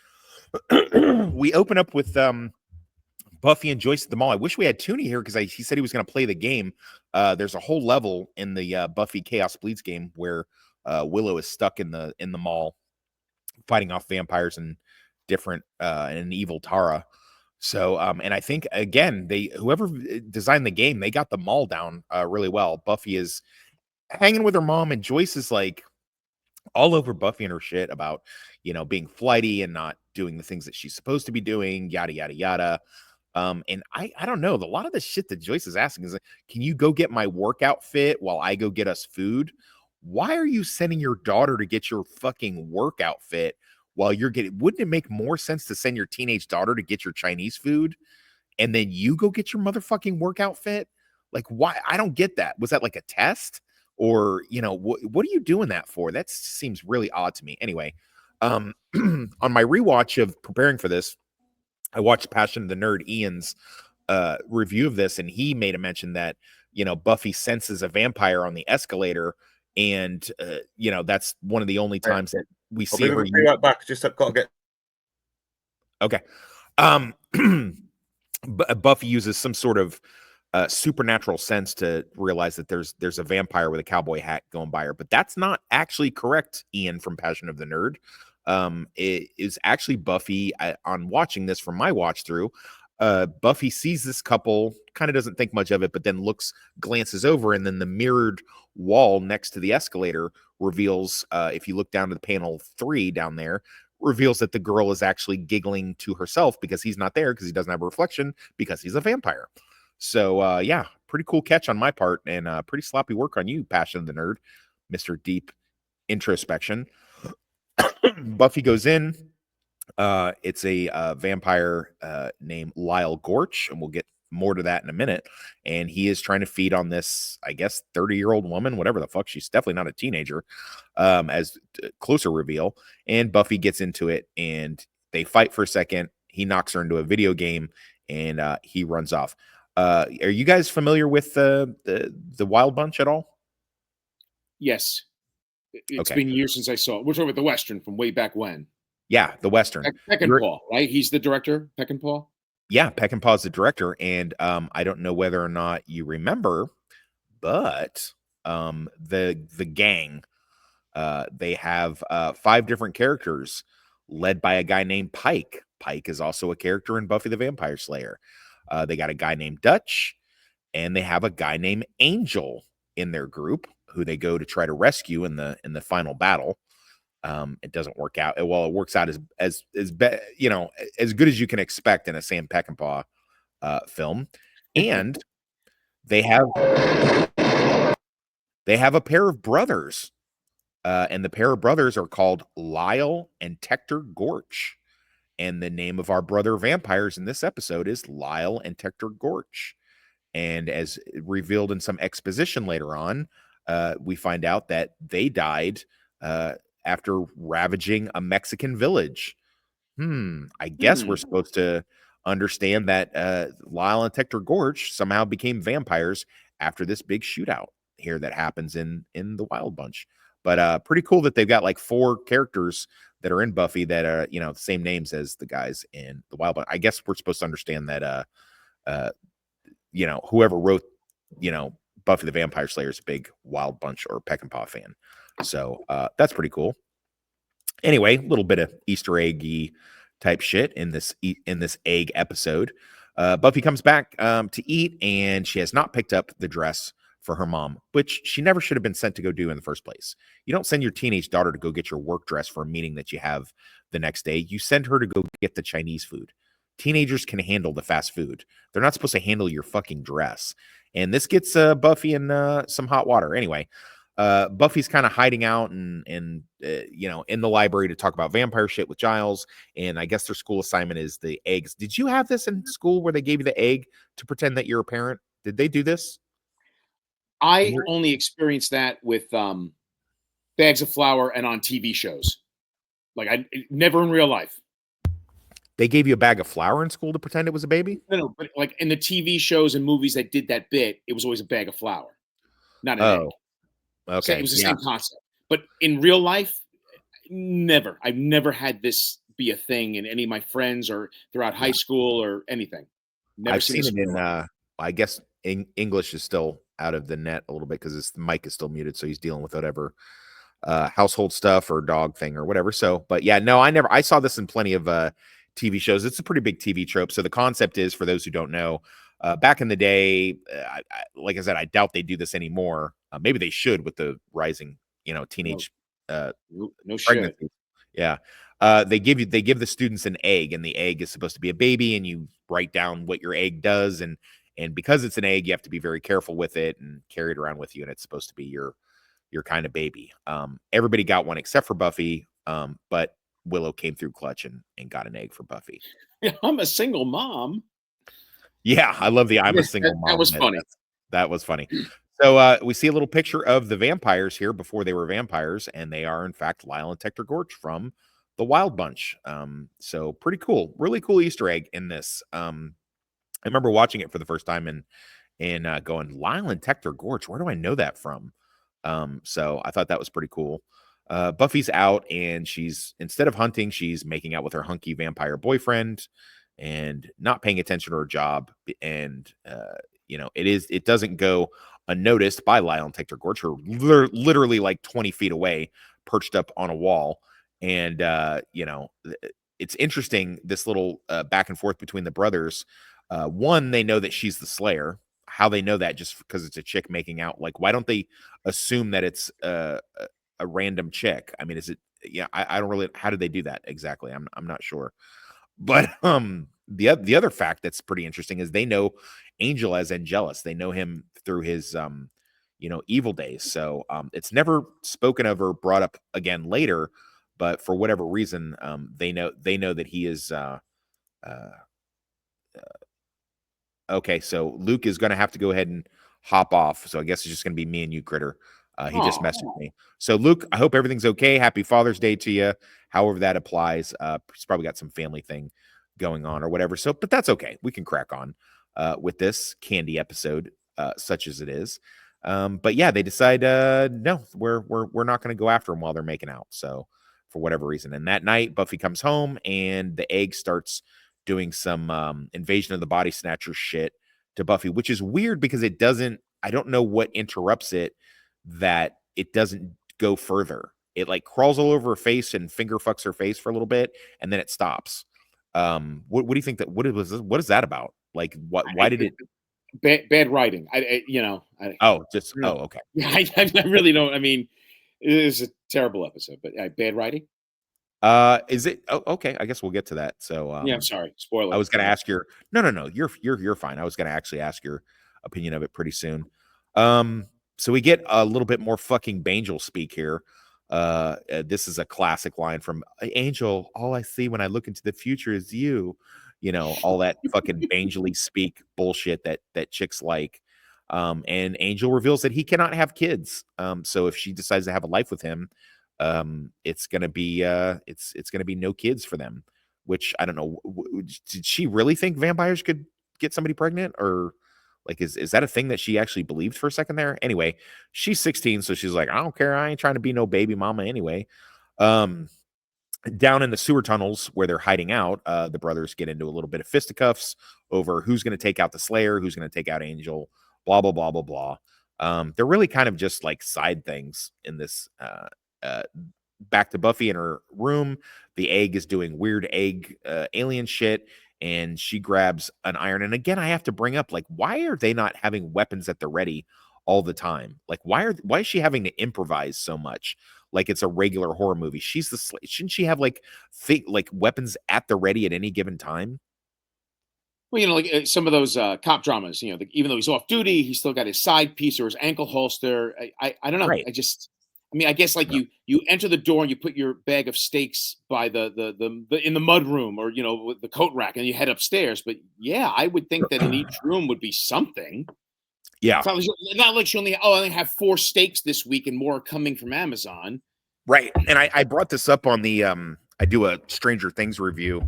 we open up with Buffy and Joyce at the mall. I wish we had Toonie here because he said he was going to play the game. There's a whole level in the Buffy Chaos Bleeds game where Willow is stuck in the mall fighting off vampires and different and an evil Tara. So and I think again whoever designed the game, they got the mall down really well. Buffy is hanging with her mom, and Joyce is like all over Buffy and her shit about being flighty and not doing the things that she's supposed to be doing, yada yada yada. And I don't know, a lot of the shit that Joyce is asking is like, can you go get my workout fit while I go get us food? Why are you sending your daughter to get your fucking workout fit while you're wouldn't it make more sense to send your teenage daughter to get your Chinese food and then you go get your motherfucking workout fit? Like, why? I don't get that. Was that like a test? Or, what are you doing that for? That seems really odd to me. Anyway, on my rewatch of preparing for this, I watched Passion of the Nerd, Ian's review of this, and he made a mention that Buffy senses a vampire on the escalator, and that's one of the only times that we I'll see her be right back. Just got to get. Okay. Buffy uses some sort of supernatural sense to realize that there's a vampire with a cowboy hat going by her, but that's not actually correct. Ian from Passion of the Nerd, it is actually Buffy. On watching this from my watch through, Buffy sees this couple, kind of doesn't think much of it, but then glances over, and then the mirrored wall next to the escalator reveals, if you look down to the panel 3 down there, reveals that the girl is actually giggling to herself because he's not there, because he doesn't have a reflection, because he's a vampire. So yeah, pretty cool catch on my part, and pretty sloppy work on you, Passion of the Nerd, Mr. Deep Introspection. Buffy goes in. It's a vampire named Lyle Gorch, and we'll get more to that in a minute. And he is trying to feed on this, I guess, 30-year-old woman, whatever the fuck. She's definitely not a teenager, as closer reveal. And Buffy gets into it, and they fight for a second. He knocks her into a video game, and he runs off. Are you guys familiar with the Wild Bunch at all? Yes. It's Okay. been years since I saw it. We're talking about the Western from way back when. Yeah, the Western. Peckinpah, right? He's the director, Peckinpah? Yeah, Peckinpah's the director, and I don't know whether or not you remember, but the gang, they have 5 different characters led by a guy named Pike. Pike is also a character in Buffy the Vampire Slayer. They got a guy named Dutch, and they have a guy named Angel in their group who they go to try to rescue in the final battle. It doesn't work out. Well, it works out as good as you can expect in a Sam Peckinpah film. And they have a pair of brothers, and the pair of brothers are called Lyle and Tector Gorch. And the name of our brother vampires in this episode is Lyle and Tector Gorch. And as revealed in some exposition later on, we find out that they died after ravaging a Mexican village. I guess we're supposed to understand that Lyle and Tector Gorch somehow became vampires after this big shootout here that happens in the Wild Bunch. But pretty cool that they've got like 4 characters that are in Buffy that are, the same names as the guys in the Wild Bunch. I guess we're supposed to understand that whoever wrote, Buffy the Vampire Slayer is a big Wild Bunch or Peckinpah fan. So that's pretty cool. Anyway, a little bit of Easter eggy type shit in this egg episode. Buffy comes back to eat, and she has not picked up the dress for her mom, which she never should have been sent to go do in the first place. You don't send your teenage daughter to go get your work dress for a meeting that you have the next day. You send her to go get the Chinese food. Teenagers can handle the fast food. They're not supposed to handle your fucking dress. And this gets Buffy in some hot water. Anyway, Buffy's kind of hiding out and in the library to talk about vampire shit with Giles. And I guess their school assignment is the eggs. Did you have this in school where they gave you the egg to pretend that you're a parent? Did they do this? I only experienced that with bags of flour and on TV shows. Like I never in real life. They gave you a bag of flour in school to pretend it was a baby? No, but like in the TV shows and movies that did that bit, it was always a bag of flour, not an egg. Okay. So it was the same concept. But in real life, never. I've never had this be a thing in any of my friends or throughout high school or anything. Never I've seen it in I guess English is still out of the net a little bit because his mic is still muted, so he's dealing with whatever household stuff or dog thing or whatever. So, but yeah, no, I saw this in plenty of TV shows. It's a pretty big TV trope. So the concept is, for those who don't know, back in the day, like I said, I doubt they do this anymore. Maybe they should with the rising, teenage no pregnancy. shit. Yeah. They give the students an egg, and the egg is supposed to be a baby, and you write down what your egg does, and because it's an egg, you have to be very careful with it and carry it around with you, and it's supposed to be your kind of baby. Everybody got one except for Buffy, but Willow came through clutch and got an egg for Buffy. Yeah, I'm a single mom. Yeah, I love the I'm a single mom. That was funny. That was funny. So we see a little picture of the vampires here before they were vampires, and they are in fact Lyle and Tector Gorch from the Wild Bunch. So pretty cool, really cool Easter egg in this. I remember watching it for the first time and going, Lyle and Tector Gorge, where do I know that from? So I thought that was pretty cool. Buffy's out, and she's, instead of hunting, she's making out with her hunky vampire boyfriend and not paying attention to her job. And it doesn't go unnoticed by Lyle and Tector Gorge, who are literally like 20 feet away, perched up on a wall. And it's interesting, this little back and forth between the brothers. One, they know that she's the Slayer. How they know that? Just because it's a chick making out? Like, why don't they assume that it's a random chick? I mean, is it? Yeah, I don't really. How did they do that exactly? I'm not sure. But the other fact that's pretty interesting is they know Angel as Angelus. They know him through his evil days. So it's never spoken of or brought up again later. But for whatever reason, they know that he is. Okay, so Luke is going to have to go ahead and hop off. So I guess it's just going to be me and you, Critter. He just messaged me. So Luke, I hope everything's okay. Happy Father's Day to you. However that applies. He's probably got some family thing going on or whatever. So, but that's okay. We can crack on with this candy episode, such as it is. But yeah, they decide no, we're not going to go after them while they're making out. So for whatever reason, and that night Buffy comes home and the egg starts doing some invasion of the body snatcher shit to Buffy, which is weird because it doesn't. I don't know what interrupts it, that it doesn't go further. It like crawls all over her face and finger fucks her face for a little bit, and then it stops. What do you think that? What is that about? Like, what? Why did it? Bad writing. Okay. Yeah, I really don't. I mean, it is a terrible episode, but bad writing. Is it? Oh, okay. I guess we'll get to that. So, yeah, I'm sorry. Spoiler. I was going to ask your. No. You're fine. I was going to actually ask your opinion of it pretty soon. So we get a little bit more fucking Bangel speak here. This is a classic line from Angel. All I see when I look into the future is you. All that fucking Bangely speak bullshit that chicks like. And Angel reveals that he cannot have kids. So if she decides to have a life with him, it's gonna be it's gonna be no kids for them. Which I don't know. Did she really think vampires could get somebody pregnant, or like is that a thing that she actually believed for a second there? Anyway, she's 16, so she's like, I don't care. I ain't trying to be no baby mama anyway. Down in the sewer tunnels where they're hiding out, the brothers get into a little bit of fisticuffs over who's going to take out the Slayer, who's going to take out Angel, blah, blah, blah, blah, blah. They're really kind of just like side things in this. Back to Buffy in her room. The egg is doing weird egg alien shit, and she grabs an iron. And again, I have to bring up, like, why are they not having weapons at the ready all the time? Like, why is she having to improvise so much? Like it's a regular horror movie. She's shouldn't she have like weapons at the ready at any given time? Well, like some of those cop dramas, even though he's off duty, he's still got his side piece or his ankle holster. I don't know. Right. I guess like you enter the door and you put your bag of steaks by the in the mud room or with the coat rack and you head upstairs. But yeah, I would think that in each room would be something. Yeah, it's not like she only I only have 4 steaks this week and more are coming from Amazon. Right, and I brought this up on the I do a Stranger Things review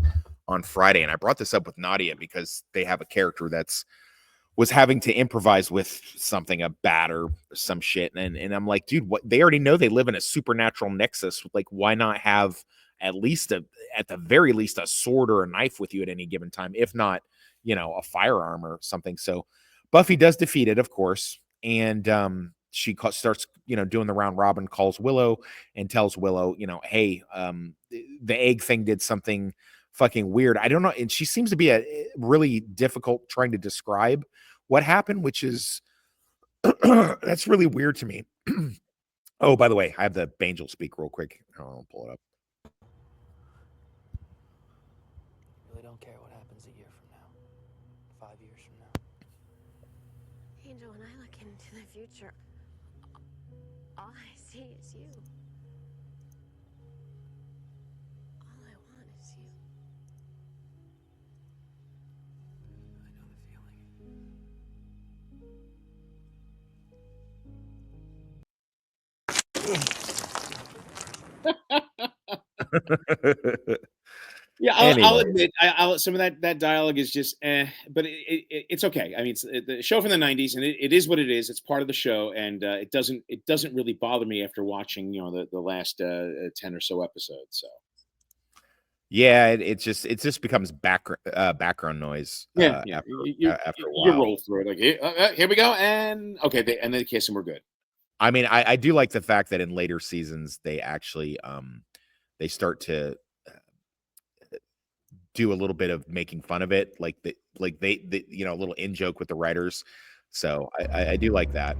on Friday, and I brought this up with Nadia because they have a character was having to improvise with something, a bat or some shit. And I'm like, dude, what? They already know they live in a supernatural nexus. Like, why not have at the very least, a sword or a knife with you at any given time, if not, a firearm or something. So Buffy does defeat it, of course. And she starts, doing the round robin, calls Willow and tells Willow, hey, the egg thing did something fucking weird. I don't know. And she seems to be really difficult trying to describe what happened, which is that's really weird to me. Oh, by the way, I have the Bangel speak real quick. I'll pull it up. Really don't care what happens a year from now, 5 years from now. Angel, when I look into the future, all I see is you. All I want is you. Yeah, Yeah, I'll Anyway. admit, I'll some of that dialogue is just, but it's okay. I mean, it's the show from the '90s, and it is what it is. It's part of the show, and it doesn't really bother me after watching the last 10 or so episodes. So Yeah, it just becomes background noise yeah, after a you while. roll through it like here we go, and okay, and then they kiss and we're good. I mean, I do like the fact that in later seasons they actually they start to do a little bit of making fun of it, like they a little in joke with the writers. So I do like that.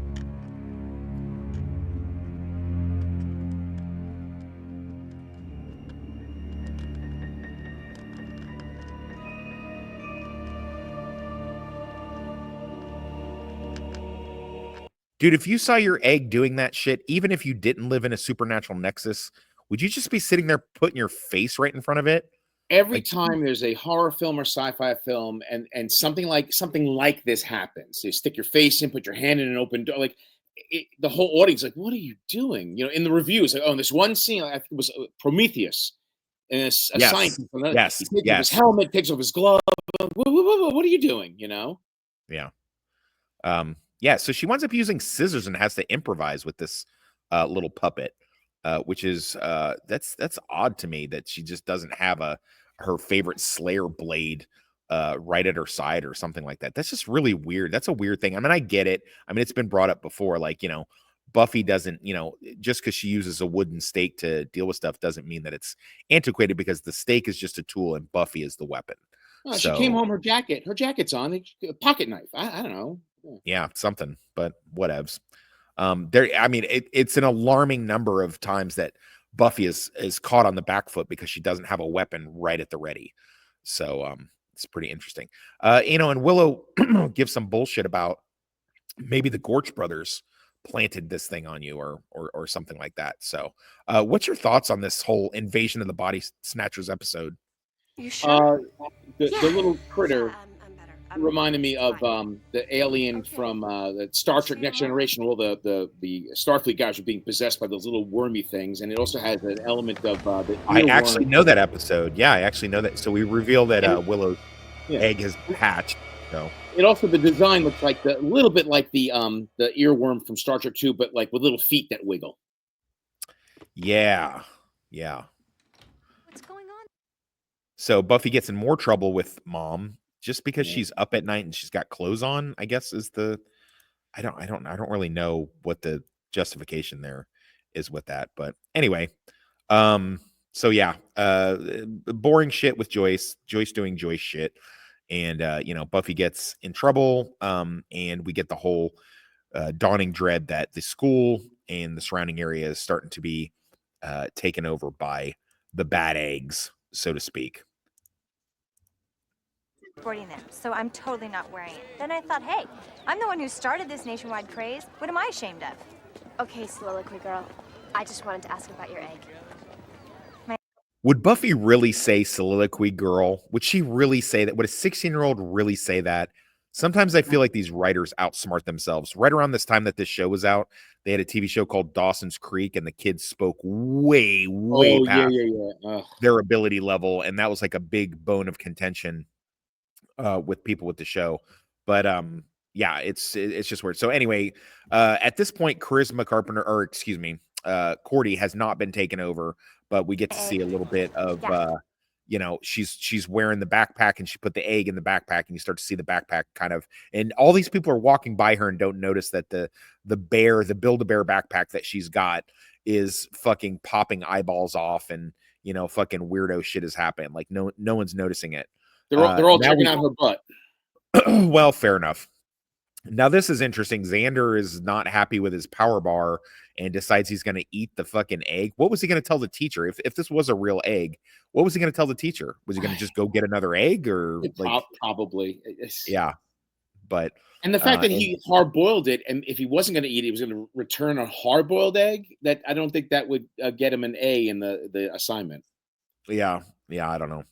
Dude, if you saw your egg doing that shit, even if you didn't live in a supernatural nexus, would you just be sitting there putting your face right in front of it? Every Like, time there's a horror film or sci-fi film, and something like this happens, you stick your face in, put your hand in an open door, like the whole audience, like, what are you doing? In the reviews, like, oh, in this one scene, I think it was Prometheus, and a yes, scientist, yes, he takes off his yes. helmet, takes off his glove. What are you doing? Yeah. Yeah, so she winds up using scissors and has to improvise with this little puppet, which is that's odd to me that she just doesn't have her favorite Slayer blade right at her side or something like that. That's just really weird. That's a weird thing. I mean, I get it. I mean, it's been brought up before, like, Buffy doesn't, just because she uses a wooden stake to deal with stuff doesn't mean that it's antiquated, because the stake is just a tool and Buffy is the weapon. Oh, she came home, her jacket's on, a pocket knife. I don't know. Yeah, something, but whatevs. I mean, it's an alarming number of times that Buffy is caught on the back foot because she doesn't have a weapon right at the ready. So it's pretty interesting. And Willow gives some bullshit about maybe the Gorch brothers planted this thing on you or something like that. So what's your thoughts on this whole Invasion of the Body Snatchers episode? You sure? The little critter reminded me of the alien from the Star Trek Next Generation. All the Starfleet guys are being possessed by those little wormy things, and it also has an element of the I earworm. actually know that episode. Yeah, I actually know that. So we reveal that Willow's egg has hatched. So it also, the design looks like a little bit like the earworm from Star Trek 2, but like with little feet that wiggle. Yeah. What's going on? So Buffy gets in more trouble with Mom just because she's up at night and she's got clothes on, I guess is I don't really know what the justification there is with that. But anyway, so yeah, boring shit with Joyce doing Joyce shit. And Buffy gets in trouble. And we get the whole dawning dread that the school and the surrounding area is starting to be taken over by the bad eggs, so to speak. Sporting them, so I'm totally not wearing it. Then I thought, hey, I'm the one who started this nationwide craze. What am I ashamed of? Okay, soliloquy girl. I just wanted to ask about your egg. Would Buffy really say soliloquy girl? Would she really say that? Would a 16-year-old really say that? Sometimes I feel like these writers outsmart themselves. Right around this time that this show was out, they had a TV show called Dawson's Creek, and the kids spoke way past their ability level, and that was like a big bone of contention with people with the show. But yeah, it's just weird. So anyway, at this point, Charisma Carpenter, or excuse me, Cordy has not been taken over, but we get to see a little bit of she's wearing the backpack, and she put the egg in the backpack, and you start to see the backpack kind of, and all these people are walking by her and don't notice that the Build-A-Bear backpack that she's got is fucking popping eyeballs off, and fucking weirdo shit is happening. Like no one's noticing it. They're all checking out her butt. Well, fair enough. Now this is interesting. Xander is not happy with his power bar and decides he's going to eat the fucking egg. What was he going to tell the teacher? If this was a real egg, what was he going to tell the teacher? Was he going to just go get another egg, or like probably? Yeah, but and the fact that he hard-boiled it, and if he wasn't going to eat it, he was going to return a hard-boiled egg. That I don't think that would get him an A in the assignment. Yeah, I don't know.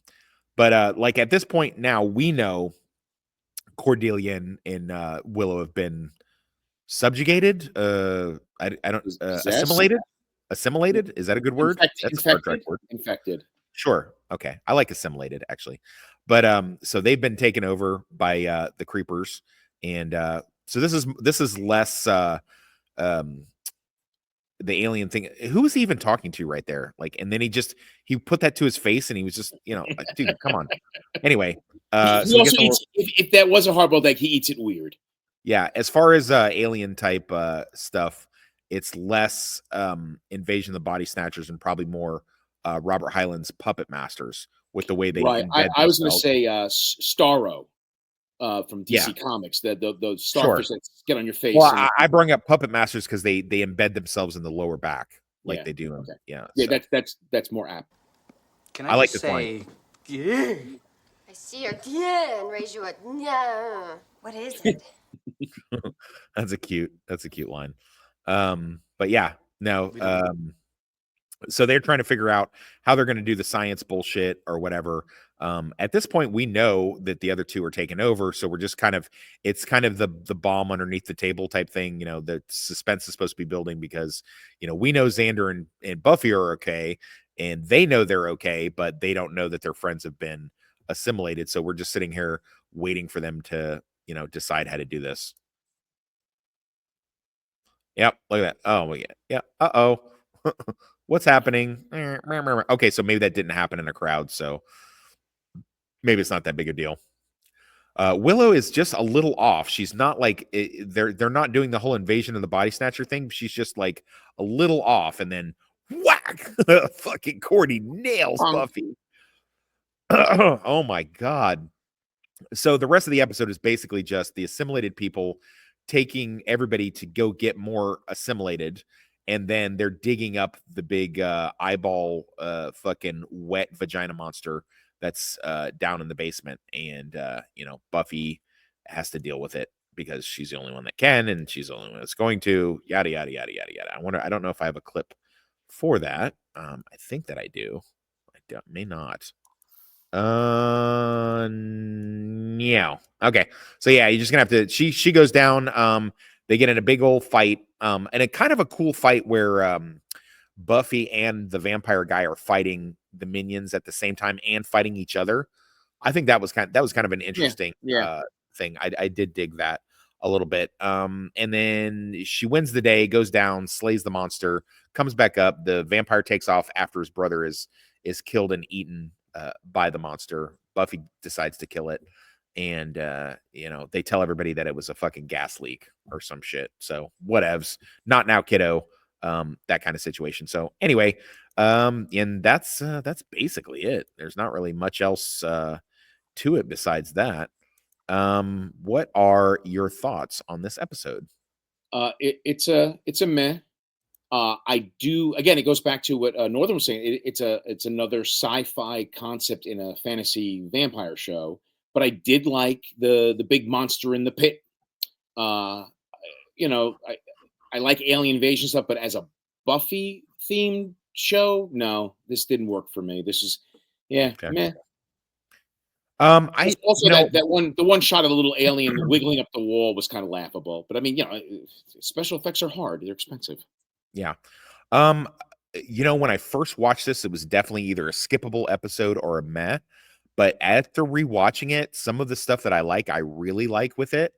But like at this point now, we know Cordelia and Willow have been subjugated. I don't assimilated. Assimilated, is that a good word? That's a Star Trek word. Infected. Sure. Okay. I like assimilated actually. But so they've been taken over by the creepers, and so this is less um the alien thing. Who was he even talking to right there? Like, and then he put that to his face and he was just, like, dude, come on. Anyway, He so we get also the whole eats. If that was a hard-boiled egg, he eats it weird. yeah, as far as alien type stuff, it's less Invasion of the Body Snatchers and probably more Robert Hyland's Puppet Masters with the way they Right. embed I was going to themselves. say Starro from Yeah, DC Comics. The sure. starfish that get on your Well, face. And I bring up Puppet Masters because they embed themselves in the lower back like yeah. they do. Okay. Yeah. Yeah. So That's more apt. Can I I like just this line. say, yeah. I see a yeah and raise you a yeah. What is it? That's a cute line. But yeah, no. So they're trying to figure out how they're going to do the science bullshit or whatever. At this point, we know that the other two are taking over, so we're just it's kind of the bomb underneath the table type thing. The suspense is supposed to be building because we know Xander and Buffy are okay, and they know they're okay, but they don't know that their friends have been assimilated. So we're just sitting here waiting for them to decide how to do this. Yep, look at that. Oh, yeah. Yeah. Uh-oh. What's happening? Okay, so maybe that didn't happen in a crowd, so maybe it's not that big a deal. Willow is just a little off. She's not like they're not doing the whole invasion of the body snatcher thing. She's just like a little off, and then whack! Fucking Cordy nails Buffy. Oh my god. So the rest of the episode is basically just the assimilated people taking everybody to go get more assimilated, and then they're digging up the big eyeball fucking wet vagina monster that's down in the basement, and Buffy has to deal with it because she's the only one that can, and she's the only one that's going to, yada yada yada yada yada. I don't know if I have a clip for that. I think that I do. May not. Yeah. Okay. So yeah, you're just gonna have to. She goes down. They get in a big old fight. And a kind of a cool fight where Buffy and the vampire guy are fighting the minions at the same time and fighting each other. I think that was kind of an interesting thing. I did dig that a little bit. And then she wins the day, goes down, slays the monster, comes back up. The vampire takes off after his brother is killed and eaten by the monster. Buffy decides to kill it, and they tell everybody that it was a fucking gas leak or some shit. So whatevs, not now, kiddo. That kind of situation. So anyway, and that's basically it. There's not really much else to it besides that. What are your thoughts on this episode? It's a meh. I do, again, it goes back to what Northern was saying. It's another sci-fi concept in a fantasy vampire show. But I did like the big monster in the pit. Uh, I like alien invasion stuff, but as a Buffy themed show, no, this didn't work for me. This is meh. I Also the one shot of the little alien wiggling up the wall was kind of laughable. But I mean, special effects are hard; they're expensive. Yeah. When I first watched this, it was definitely either a skippable episode or a meh. But after rewatching it, some of the stuff that I really like with it.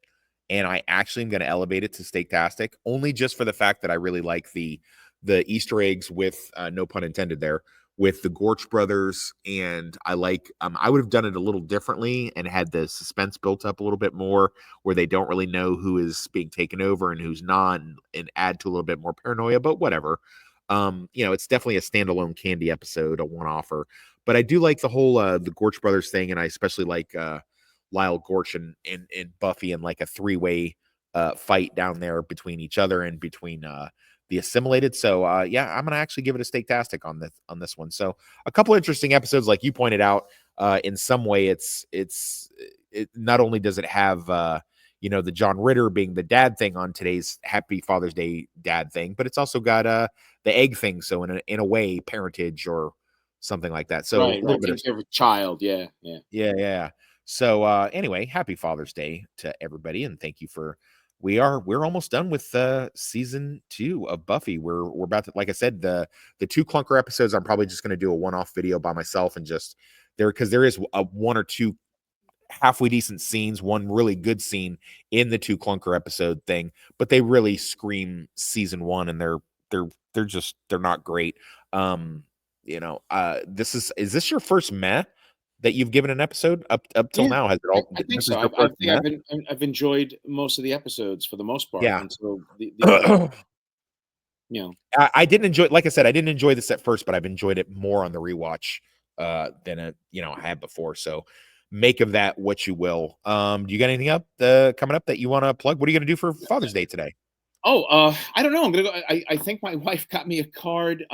And I actually am going to elevate it to Steaktastic, only just for the fact that I really like the Easter eggs with, no pun intended there, with the Gorch brothers. And I like, I would have done it a little differently and had the suspense built up a little bit more where they don't really know who is being taken over and who's not, and add to a little bit more paranoia, but whatever. It's definitely a standalone candy episode, a one-offer, but I do like the whole, the Gorch brothers thing. And I especially like, Lyle Gorch and Buffy in like a three-way fight down there between each other and between the assimilated. So yeah, I'm gonna actually give it a Steaktastic on this one. So a couple interesting episodes, like you pointed out. In some way, it not only does it have the John Ritter being the dad thing on today's Happy Father's Day dad thing, but it's also got the egg thing. So in a way, parentage or something like that. So Right, a little bit of taking care of a child. Yeah. yeah. So anyway, happy Father's Day to everybody, and thank you for we're almost done with season 2 of Buffy. We're about to, like I said, the 2 clunker episodes. I'm probably just going to do a one-off video by myself and just because there is a 1 or 2 halfway decent scenes, one really good scene in the 2 clunker episode thing, but they really scream season 1, and they're not great. Is this your first meh that you've given an episode up till now? Has it all? I think this so. is your first meh? I've enjoyed most of the episodes for the most part. Yeah. Until I didn't enjoy, like I said, I didn't enjoy this at first, but I've enjoyed it more on the rewatch than I had before. So make of that what you will. Do you got anything up coming up that you want to plug? What are you going to do for Father's Day today? Oh, I don't know. I'm gonna go. I think my wife got me a card.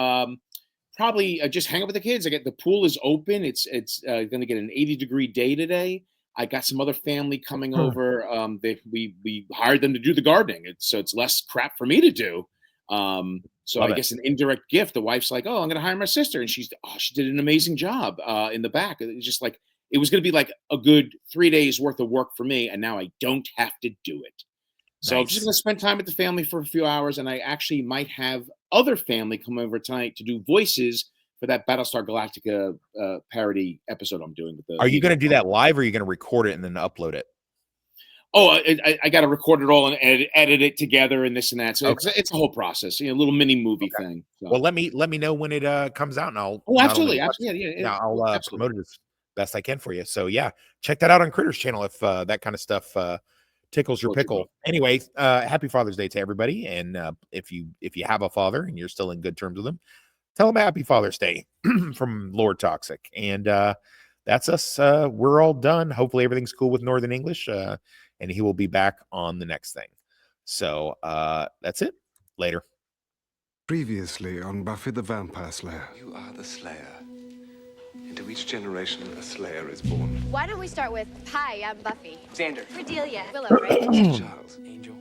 Probably just hang out with the kids. The pool is open. It's going to get an 80-degree day today. I got some other family coming over. We hired them to do the gardening. So it's less crap for me to do. So I guess an indirect gift. The wife's like, "Oh, I'm going to hire my sister," and she did an amazing job in the back. It's just like it was going to be like a good 3 days worth of work for me, and now I don't have to do it. So I'm just going to spend time with the family for a few hours, and I actually might have other family come over tonight to do voices for that Battlestar Galactica parody episode I'm doing. Are you going to do that live, or are you going to record it and then upload it? Oh, I got to record it all and edit it together and this and that. So it's a whole process, a little mini movie thing. So. Well, let me know when it comes out, and I'll absolutely, I'll promote it as best I can for you. So yeah, check that out on Critters channel if that kind of stuff tickles your pickle. Anyway, happy Father's Day to everybody, and if you have a father and you're still in good terms with them, tell them happy Father's Day from Lord Toxic. And that's us. We're all done. Hopefully everything's cool with Northern English, and he will be back on the next thing. So that's it. Later. Previously on Buffy the Vampire Slayer. You are the Slayer. Into each generation, a Slayer is born. Why don't we start with, hi, I'm Buffy. Xander. Cordelia. Willow, right? Charles. Angel.